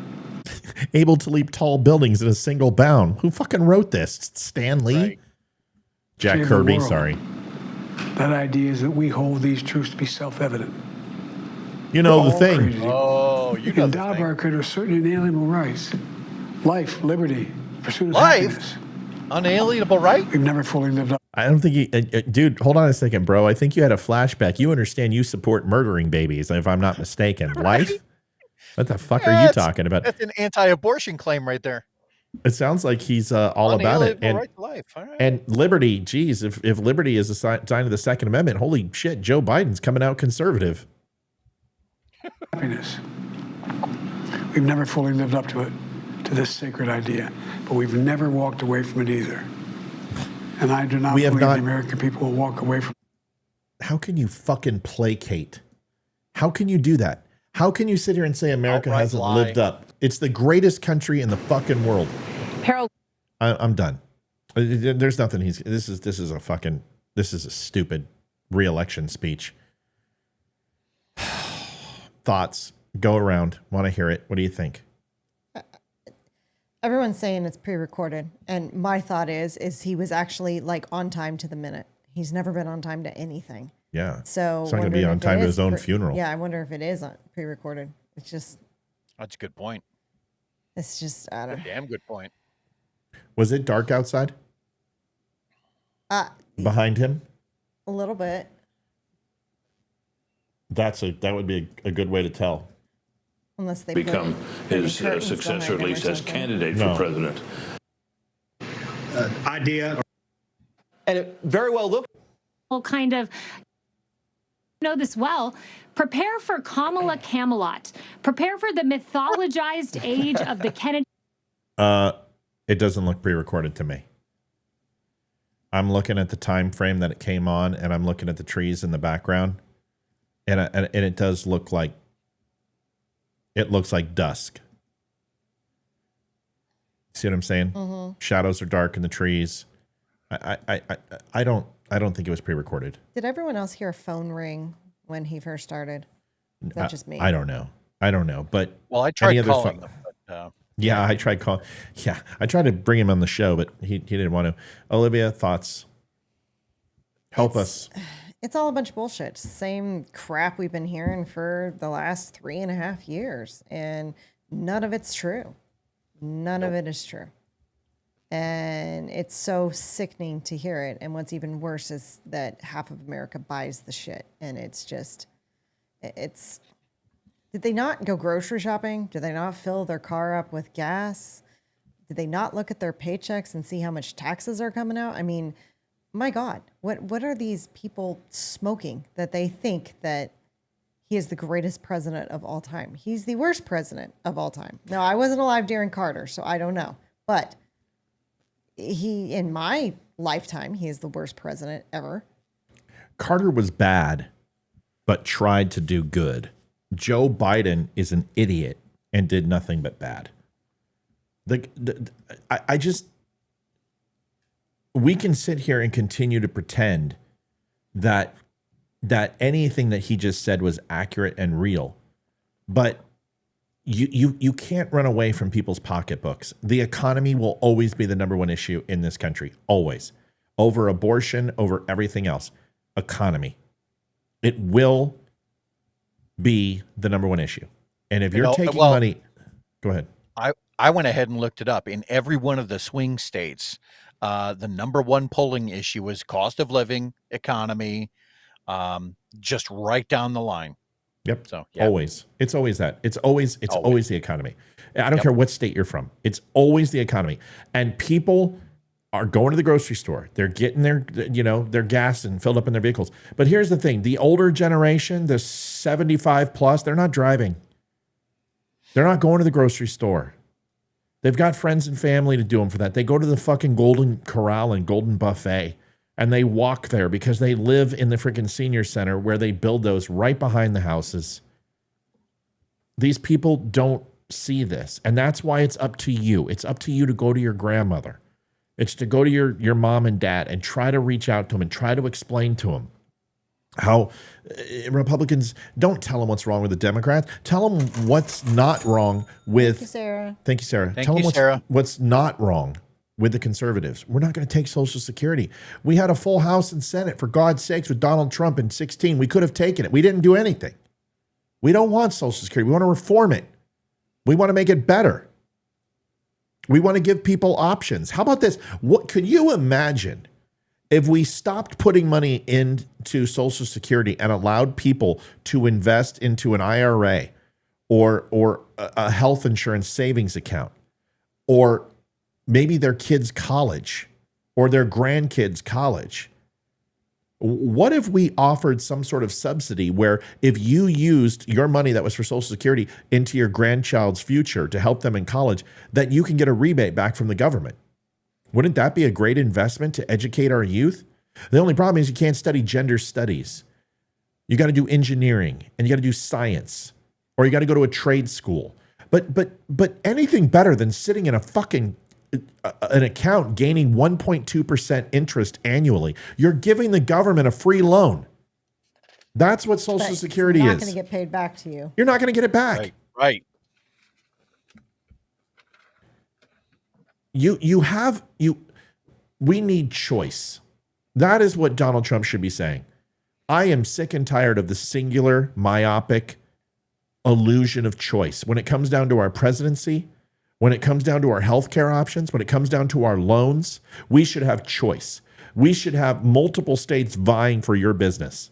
Able to leap tall buildings in a single bound. Who fucking wrote this? Stan Lee? Right. Jack Kirby, sorry. That idea is that we hold these truths to be self-evident. You know the thing. Crazy. Oh, you know endowed by our creator certain inalienable rights. Life, liberty, pursuit of Life? happiness. Unalienable right? We've never fully lived up. I don't think you... dude, hold on a second, bro. I think you had a flashback. You understand you support murdering babies, if I'm not mistaken. Life? What the fuck are you talking about? That's an anti-abortion claim right there. It sounds like he's all about it. And, right to life. All right. and liberty, geez, if liberty is a sign of the Second Amendment, holy shit, Joe Biden's coming out conservative. Happiness. We've never fully lived up to it, to this sacred idea, but we've never walked away from it either. And I do not believe the American people will walk away from it. How can you fucking placate? How can you do that? How can you sit here and say America hasn't lived up? It's the greatest country in the fucking world. Harold, I'm done. There's nothing this is a stupid re-election speech. Thoughts, go around. Want to hear it. What do you think? Everyone's saying it's pre-recorded, and my thought is he was actually like on time to the minute. He's never been on time to anything. Yeah. So it's not going to be on time to his own funeral. Yeah, I wonder if it is pre-recorded. It's just. That's a good point. It's just, I don't know. Damn good point. Was it dark outside? Behind him? A little bit. That would be a good way to tell. Unless they become his curtains successor, at behind him or least as something. candidate No. for president. Idea. And it very well looked. Kind of know this well. Prepare for Kamala Camelot. Prepare for the mythologized age of the Kennedy. It doesn't look pre-recorded to me. I'm looking at the time frame that it came on, and I'm looking at the trees in the background, and it does look like dusk. See what I'm saying? Mm-hmm. Shadows are dark in the trees. I don't think it was pre-recorded. Did everyone else hear a phone ring when he first started? Is that just me? I don't know. But Well, I tried any other calling them, but yeah, I tried calling. Yeah, I tried to bring him on the show, but he didn't want to. Olivia, thoughts? Help us. It's all a bunch of bullshit. Same crap we've been hearing for the last 3.5 years, and none of it's true. None of it is true. And it's so sickening to hear it. And what's even worse is that half of America buys the shit. And it's just, did they not go grocery shopping? Did they not fill their car up with gas? Did they not look at their paychecks and see how much taxes are coming out? I mean, my God, what are these people smoking that they think that he is the greatest president of all time? He's the worst president of all time. Now, I wasn't alive during Carter, so I don't know. But he, in my lifetime, he is the worst president ever. Carter was bad, but tried to do good. Joe Biden is an idiot and did nothing but bad. We can sit here and continue to pretend that anything that he just said was accurate and real, but you can't run away from people's pocketbooks. The economy will always be the number one issue in this country, always. Over abortion, over everything else. Economy. It will be the number one issue. And if you're taking money, go ahead. I went ahead and looked it up. In every one of the swing states, the number one polling issue is cost of living, economy, just right down the line. Yep. So yeah. Always. It's always that. It's always the economy. I don't care what state you're from. It's always the economy. And people are going to the grocery store. They're getting their gas and filled up in their vehicles. But here's the thing. The older generation, the 75 plus, they're not driving. They're not going to the grocery store. They've got friends and family to do them for that. They go to the fucking Golden Corral and Golden Buffet, and they walk there because they live in the freaking senior center where they build those right behind the houses. These people don't see this, and that's why it's up to you. It's up to you to go to your grandmother. It's to go to your mom and dad and try to reach out to them and try to explain to them how Republicans, don't tell them what's wrong with the Democrats. Tell them what's not wrong with... Thank you, Sarah. Thank you, Sarah. Thank Tell you, them Sarah. what's not wrong with the conservatives. We're not going to take Social Security. We had a full House and Senate, for God's sakes, with Donald Trump in 2016. We could have taken it. We didn't do anything. We don't want Social Security. We want to reform it. We want to make it better. We want to give people options. How about this? What could you imagine if we stopped putting money into Social Security and allowed people to invest into an IRA or a health insurance savings account, or maybe their kids' college or their grandkids' college? What if we offered some sort of subsidy where if you used your money that was for Social Security into your grandchild's future to help them in college, that you can get a rebate back from the government? Wouldn't that be a great investment to educate our youth? The only problem is you can't study gender studies. You got to do engineering, and you got to do science, or you got to go to a trade school. But anything better than sitting in a fucking an account gaining 1.2% interest annually. You're giving the government a free loan. That's what Social Security is. You're not going to get paid back to you. You're not going to get it back. Right. We need choice. That is what Donald Trump should be saying. I am sick and tired of the singular, myopic illusion of choice. When it comes down to our presidency, when it comes down to our healthcare options, when it comes down to our loans, we should have choice. We should have multiple states vying for your business.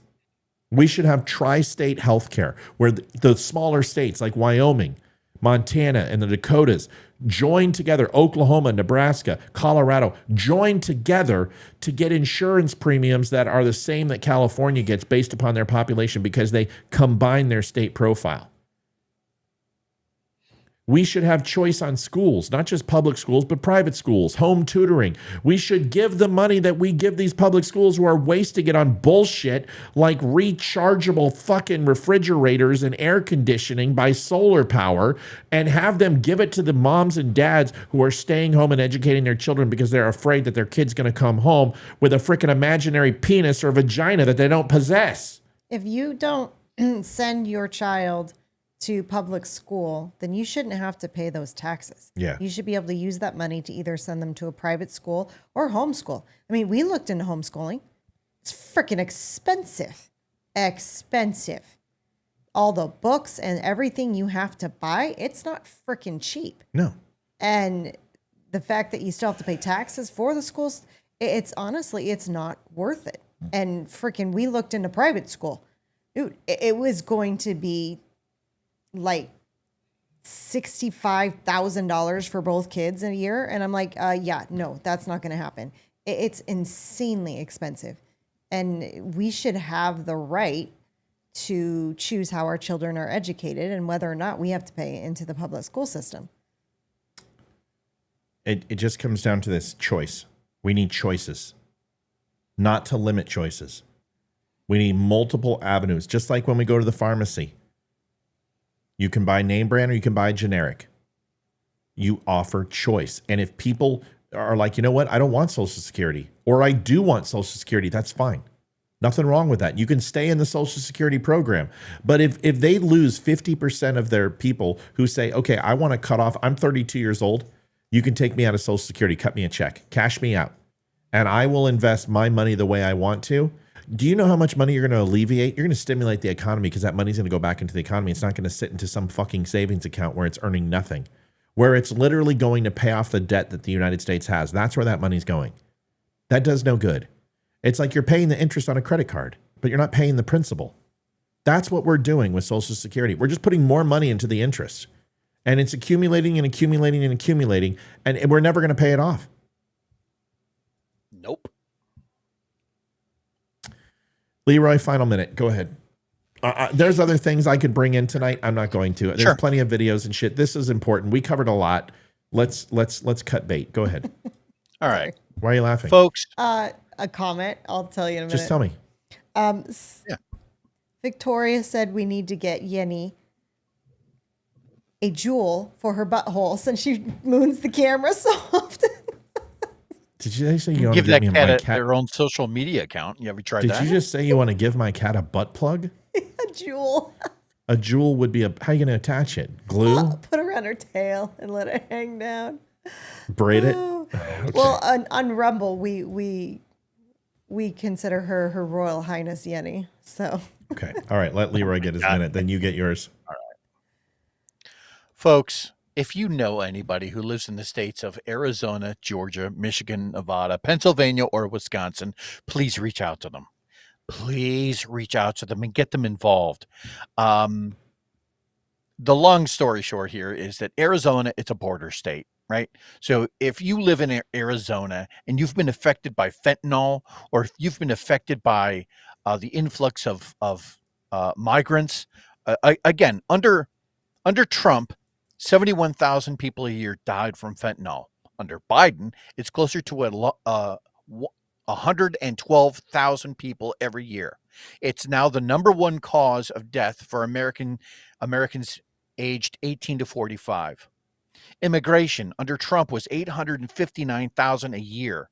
We should have tri-state health care where the smaller states like Wyoming, Montana, and the Dakotas join together, Oklahoma, Nebraska, Colorado, join together to get insurance premiums that are the same that California gets based upon their population because they combine their state profile. We should have choice on schools, not just public schools, but private schools, home tutoring. We should give the money that we give these public schools who are wasting it on bullshit like rechargeable fucking refrigerators and air conditioning by solar power and have them give it to the moms and dads who are staying home and educating their children because they're afraid that their kid's going to come home with a freaking imaginary penis or vagina that they don't possess. If you don't send your child to public school, then you shouldn't have to pay those taxes. Yeah. You should be able to use that money to either send them to a private school or homeschool. I mean, we looked into homeschooling. It's freaking expensive. Expensive. All the books and everything you have to buy, it's not freaking cheap. No. And the fact that you still have to pay taxes for the schools, it's honestly, it's not worth it. And freaking, we looked into private school. Dude, it was going to be like $65,000 for both kids in a year. And I'm like, yeah, no, that's not going to happen. It's insanely expensive. And we should have the right to choose how our children are educated and whether or not we have to pay into the public school system. It just comes down to this choice. We need choices, not to limit choices. We need multiple avenues, just like when we go to the pharmacy. You can buy name brand or you can buy generic. You offer choice. And if people are like, you know what, I don't want Social Security, or I do want Social Security, that's fine. Nothing wrong with that. You can stay in the Social Security program. But if they lose 50% of their people who say, okay, I want to cut off, I'm 32 years old, you can take me out of Social Security, cut me a check, cash me out, and I will invest my money the way I want to. Do you know how much money you're going to alleviate? You're going to stimulate the economy because that money's going to go back into the economy. It's not going to sit into some fucking savings account where it's earning nothing, where it's literally going to pay off the debt that the United States has. That's where that money's going. That does no good. It's like you're paying the interest on a credit card, but you're not paying the principal. That's what we're doing with Social Security. We're just putting more money into the interest, and it's accumulating and accumulating and accumulating, and we're never going to pay it off. Nope. Leeroy, final minute. Go ahead. There's other things I could bring in tonight. I'm not going to. There's Sure. plenty of videos and shit. This is important. We covered a lot. Let's cut bait. Go ahead. All right. Why are you laughing? Folks. A comment. I'll tell you in a minute. Just tell me. Yeah. Victoria said we need to get Yenny a jewel for her butthole since she moons the camera so often. Did you say you want give to that give me cat my a, cat? their own social media account? You ever tried Did that? you just say you want to give my cat a butt plug? A jewel. A jewel would be a. How are you going to attach it? Glue? Put her on her tail and let it hang down. Braid it? Okay. Well, on Rumble, we consider her Royal Highness Yenny. So. Okay. All right. Let Leeroy get his minute. Then you get yours. All right. Folks, if you know anybody who lives in the states of Arizona, Georgia, Michigan, Nevada, Pennsylvania, or Wisconsin, please reach out to them. Please reach out to them and get them involved. The long story short here is that Arizona, it's a border state, right? So if you live in Arizona and you've been affected by fentanyl, or if you've been affected by the influx of migrants, again, under Trump, 71,000 people a year died from fentanyl. Under Biden, it's closer to 112,000 people every year. It's now the number one cause of death for Americans aged 18 to 45. Immigration under Trump was 859,000 a year.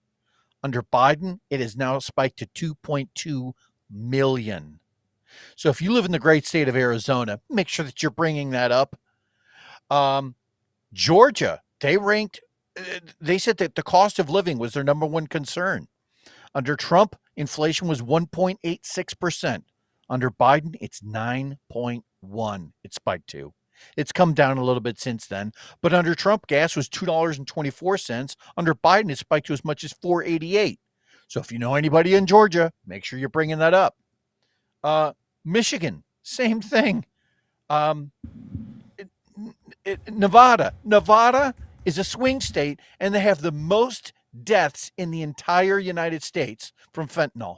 Under Biden, it has now spiked to 2.2 million. So if you live in the great state of Arizona, make sure that you're bringing that up. Georgia, they said that the cost of living was their number one concern. Under Trump, inflation was 1.86%. Under Biden, it's 9.1. It spiked to. It's come down a little bit since then. But under Trump, gas was $2.24. Under Biden, it spiked to as much as $4.88. So if you know anybody in Georgia, make sure you're bringing that up. Michigan, same thing. Nevada is a swing state, and they have the most deaths in the entire United States from fentanyl.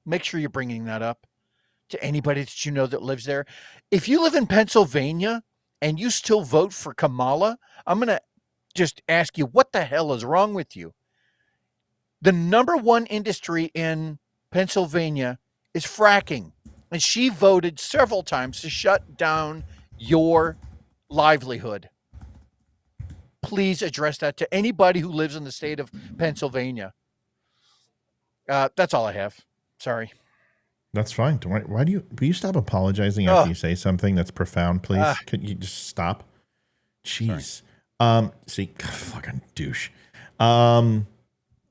Make sure you're bringing that up to anybody that you know that lives there. If you live in Pennsylvania and you still vote for Kamala, I'm going to just ask you, what the hell is wrong with you? The number one industry in Pennsylvania is fracking, and she voted several times to shut down your livelihood. Please address that to anybody who lives in the state of Pennsylvania. That's all I have. Sorry. That's fine. Why do you? Will you stop apologizing after you say something that's profound, please? Can you just stop? Jeez. See, fucking douche. I'm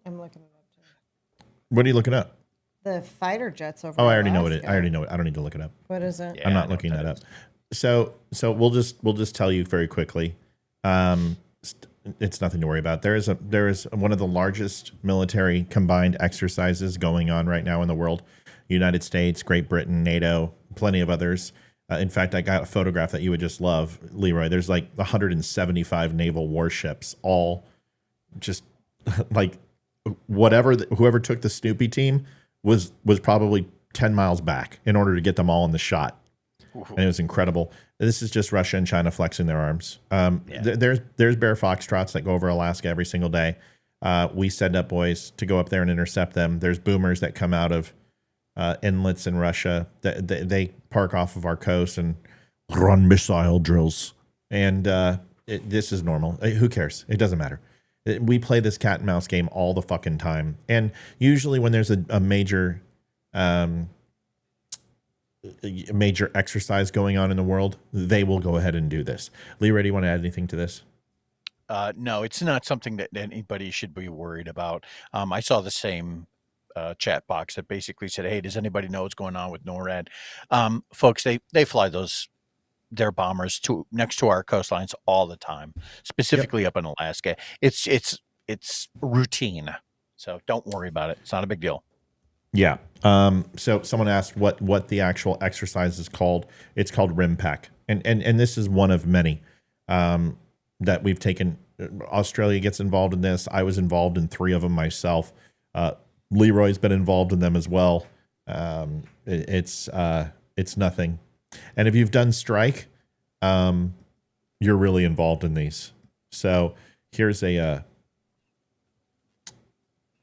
looking it up too. What are you looking up? The fighter jets over. Oh, I already know it. I already know it. I don't need to look it up. What is it? Yeah, I'm not looking that up. So we'll just tell you very quickly. It's nothing to worry about. There is one of the largest military combined exercises going on right now in the world. United States, Great Britain, NATO, plenty of others. In fact, I got a photograph that you would just love, Leeroy. There's like 175 naval warships, all just like whoever took the Snoopy team was probably 10 miles back in order to get them all in the shot. And it was incredible. This is just Russia and China flexing their arms. There's Bear Foxtrots that go over Alaska every single day. We send up boys to go up there and intercept them. There's boomers that come out of inlets in Russia. They park off of our coast and run missile drills. And this is normal. Who cares? It doesn't matter. We play this cat and mouse game all the fucking time. And usually when there's a major exercise going on in the world, they will go ahead and do this. Leeroy, do you want to add anything to this? No, it's not something that anybody should be worried about. I saw the same chat box that basically said, hey, does anybody know what's going on with NORAD? Folks, they fly their bombers next to our coastlines all the time, specifically up in Alaska. It's routine. So don't worry about it. It's not a big deal. Yeah. So someone asked what the actual exercise is called. It's called RIMPAC. And this is one of many that we've taken. Australia gets involved in this. I was involved in 3 of them myself. Leeroy's been involved in them as well. It's nothing. And if you've done strike, you're really involved in these. So here's a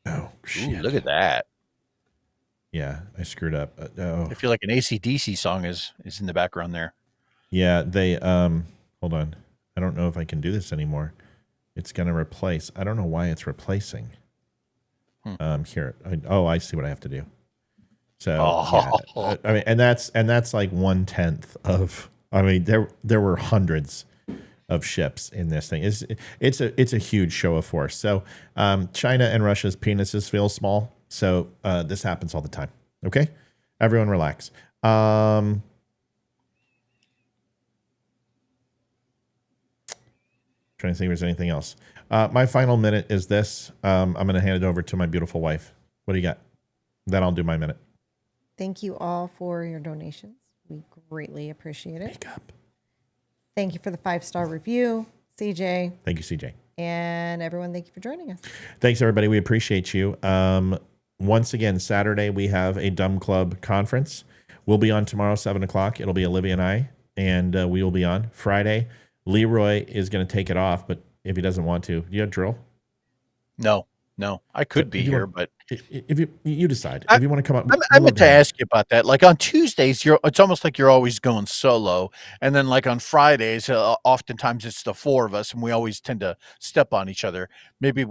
oh shit. Ooh, look at that. Yeah, I screwed up. I feel like an AC/DC song is in the background there. Yeah, they hold on. I don't know if I can do this anymore. It's gonna replace. I don't know why it's replacing. Here. I see what I have to do. So yeah, I mean, and that's like 1/10 of. I mean, there were hundreds of ships in this thing. It's a huge show of force. So China and Russia's penises feel small. So this happens all the time. Okay, everyone relax. Trying to see if there's anything else. My final minute is this. I'm going to hand it over to my beautiful wife. What do you got? Then I'll do my minute. Thank you all for your donations. We greatly appreciate it. Thank you for the 5-star review, CJ. Thank you, CJ. And everyone, thank you for joining us. Thanks, everybody. We appreciate you. Once again, Saturday, we have a DUM Club conference. We'll be on tomorrow, 7 o'clock. It'll be Olivia and I, and we will be on. Friday, Leeroy is going to take it off, but if he doesn't want to. Do you have drill? No. I could be here, but if you decide. If you want to come up. I meant to ask you about that. Like on Tuesdays, it's almost like you're always going solo. And then like on Fridays, oftentimes it's the 4 of us, and we always tend to step on each other. Maybe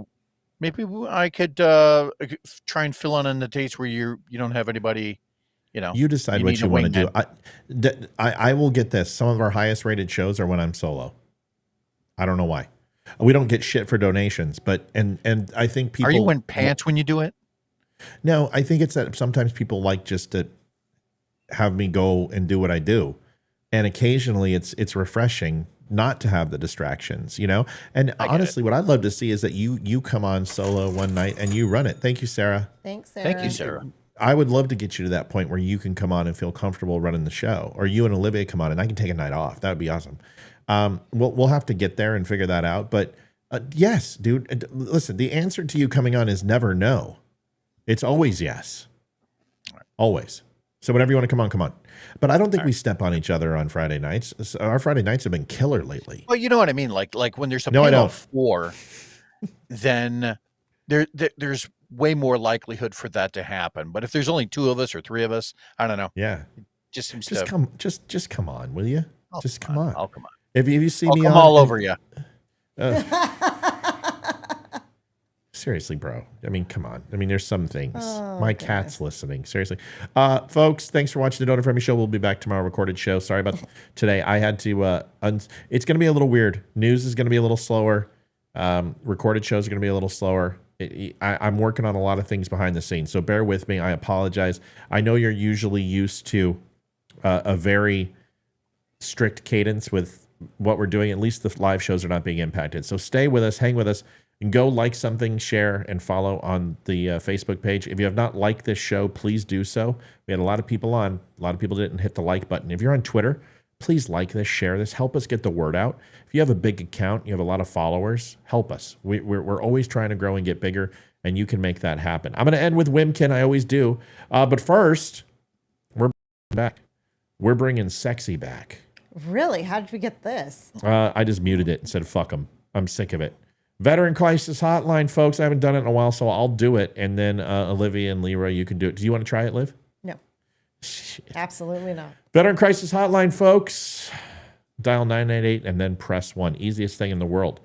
I could try and fill in the dates where you don't have anybody, You decide what you want to do. I will get this. Some of our highest rated shows are when I'm solo. I don't know why. We don't get shit for donations, but and I think people. Are you in pants when you do it? No, I think it's that sometimes people like just to have me go and do what I do, and occasionally it's refreshing not to have the distractions, And honestly, what I'd love to see is that you come on solo one night and you run it. Thank you, Sarah. Thanks, Sarah. Thank you, Sarah. I would love to get you to that point where you can come on and feel comfortable running the show, or you and Olivia come on and I can take a night off. That would be awesome. We'll have to get there and figure that out. But yes, dude, listen, the answer to you coming on is never no. It's always yes. Always. So whenever you want to come on. But I don't think we step on each other on Friday nights. Our Friday nights have been killer lately. Well, you know what I mean? Like when there's a panel of 4, then there's way more likelihood for that to happen. But if there's only 2 of us or 3 of us, I don't know. Yeah. Just seems just come on, will you? Come on. I'll come on. If you see I'll me come on, all over you. Seriously, bro. I mean, come on. I mean, there's some things. My cat's listening. Seriously. Folks, thanks for watching the Don't Unfriend Me Show. We'll be back tomorrow, recorded show. Sorry about today. I had to, it's going to be a little weird. News is going to be a little slower. Recorded shows are going to be a little slower. I'm working on a lot of things behind the scenes, so bear with me. I apologize. I know you're usually used to a very strict cadence with what we're doing. At least the live shows are not being impacted. So stay with us, hang with us, and go like something, share, and follow on the Facebook page. If you have not liked this show, please do so. We had a lot of people on. A lot of people didn't hit the like button. If you're on Twitter, please like this, share this, help us get the word out. If you have a big account, you have a lot of followers, help us. We're always trying to grow and get bigger, and you can make that happen. I'm going to end with Wimkin. I always do. But first, we're back. We're bringing sexy back. Really? How did we get this? I just muted it and said, fuck them. I'm sick of it. Veteran Crisis Hotline, folks. I haven't done it in a while, so I'll do it. And then Olivia and Leeroy, you can do it. Do you want to try it, Liv? No. Absolutely not. Veteran Crisis Hotline, folks. Dial 988 and then press 1. Easiest thing in the world.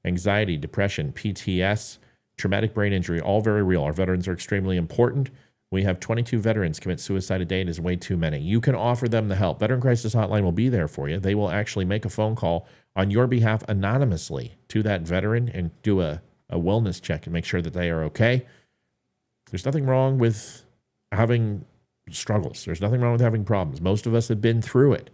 Anxiety, depression, PTS, traumatic brain injury, all very real. Our veterans are extremely important. We have 22 veterans commit suicide a day. It is way too many. You can offer them the help. Veteran Crisis Hotline will be there for you. They will actually make a phone call on your behalf anonymously to that veteran and do a wellness check and make sure that they are okay. There's nothing wrong with having struggles. There's nothing wrong with having problems. Most of us have been through it.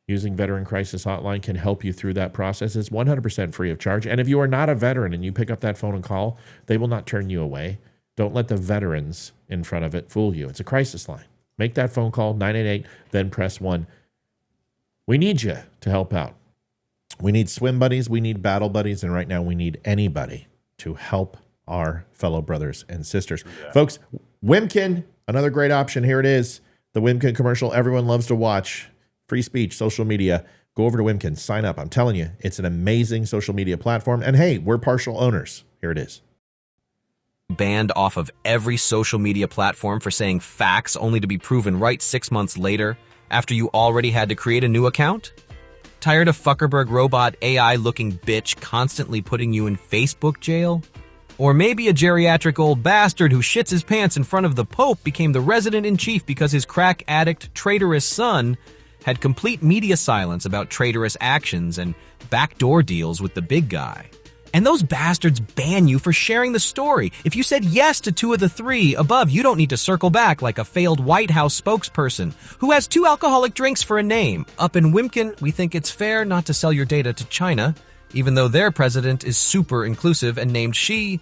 Using Veteran Crisis Hotline can help you through that process. It's 100% free of charge. And if you are not a veteran and you pick up that phone and call, they will not turn you away. Don't let the veterans in front of it fool you. It's a crisis line. Make that phone call, 988, then press 1. We need you to help out. We need swim buddies. We need battle buddies. And right now we need anybody to help our fellow brothers and sisters. Yeah. Folks, Wimkin, another great option. Here it is. The Wimkin commercial everyone loves to watch. Free speech, social media. Go over to Wimkin. Sign up. I'm telling you, it's an amazing social media platform. And hey, we're partial owners. Here it is. Banned off of every social media platform for saying facts only to be proven right 6 months later after you already had to create a new account? Tired of Fuckerberg robot AI-looking bitch constantly putting you in Facebook jail? Or maybe a geriatric old bastard who shits his pants in front of the Pope became the resident-in-chief because his crack addict, traitorous son had complete media silence about traitorous actions and backdoor deals with the big guy. And those bastards ban you for sharing the story. If you said yes to 2 of the 3 above, you don't need to circle back like a failed White House spokesperson who has 2 alcoholic drinks for a name. Up in Wimkin, we think it's fair not to sell your data to China, even though their president is super inclusive and named Xi.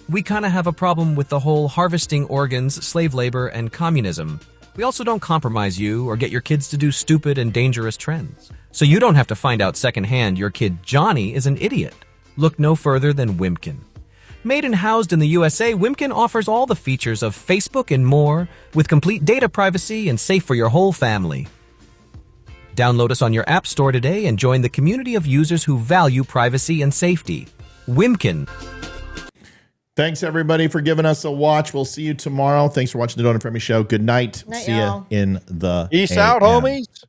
We kind of have a problem with the whole harvesting organs, slave labor, and communism. We also don't compromise you or get your kids to do stupid and dangerous trends. So you don't have to find out secondhand your kid Johnny is an idiot. Look no further than Wimkin. Made and housed in the USA, Wimkin offers all the features of Facebook and more, with complete data privacy and safe for your whole family. Download us on your app store today and join the community of users who value privacy and safety. Wimkin. Thanks, everybody, for giving us a watch. We'll see you tomorrow. Thanks for watching the Don't Unfriend Me Show. Good night. See you in the Peace out, homies.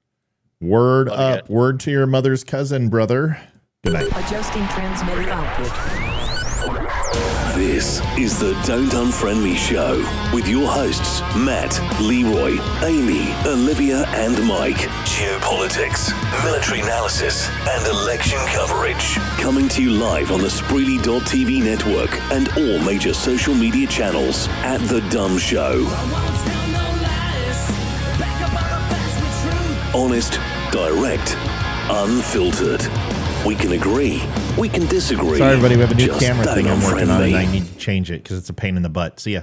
Word up. Word to your mother's cousin, brother. Good night. Adjusting transmitter output. This is the Don't Unfriend Me Show with your hosts, Matt, Leeroy, Amy, Olivia, and Mike. Geopolitics, military analysis, and election coverage. Coming to you live on the Spreely.tv network and all major social media channels at The DUM Show. Honest, direct, unfiltered. We can agree. We can disagree. Sorry, everybody. We have a new Just camera thing I'm working on, me. and I need to change it because it's a pain in the butt. See ya.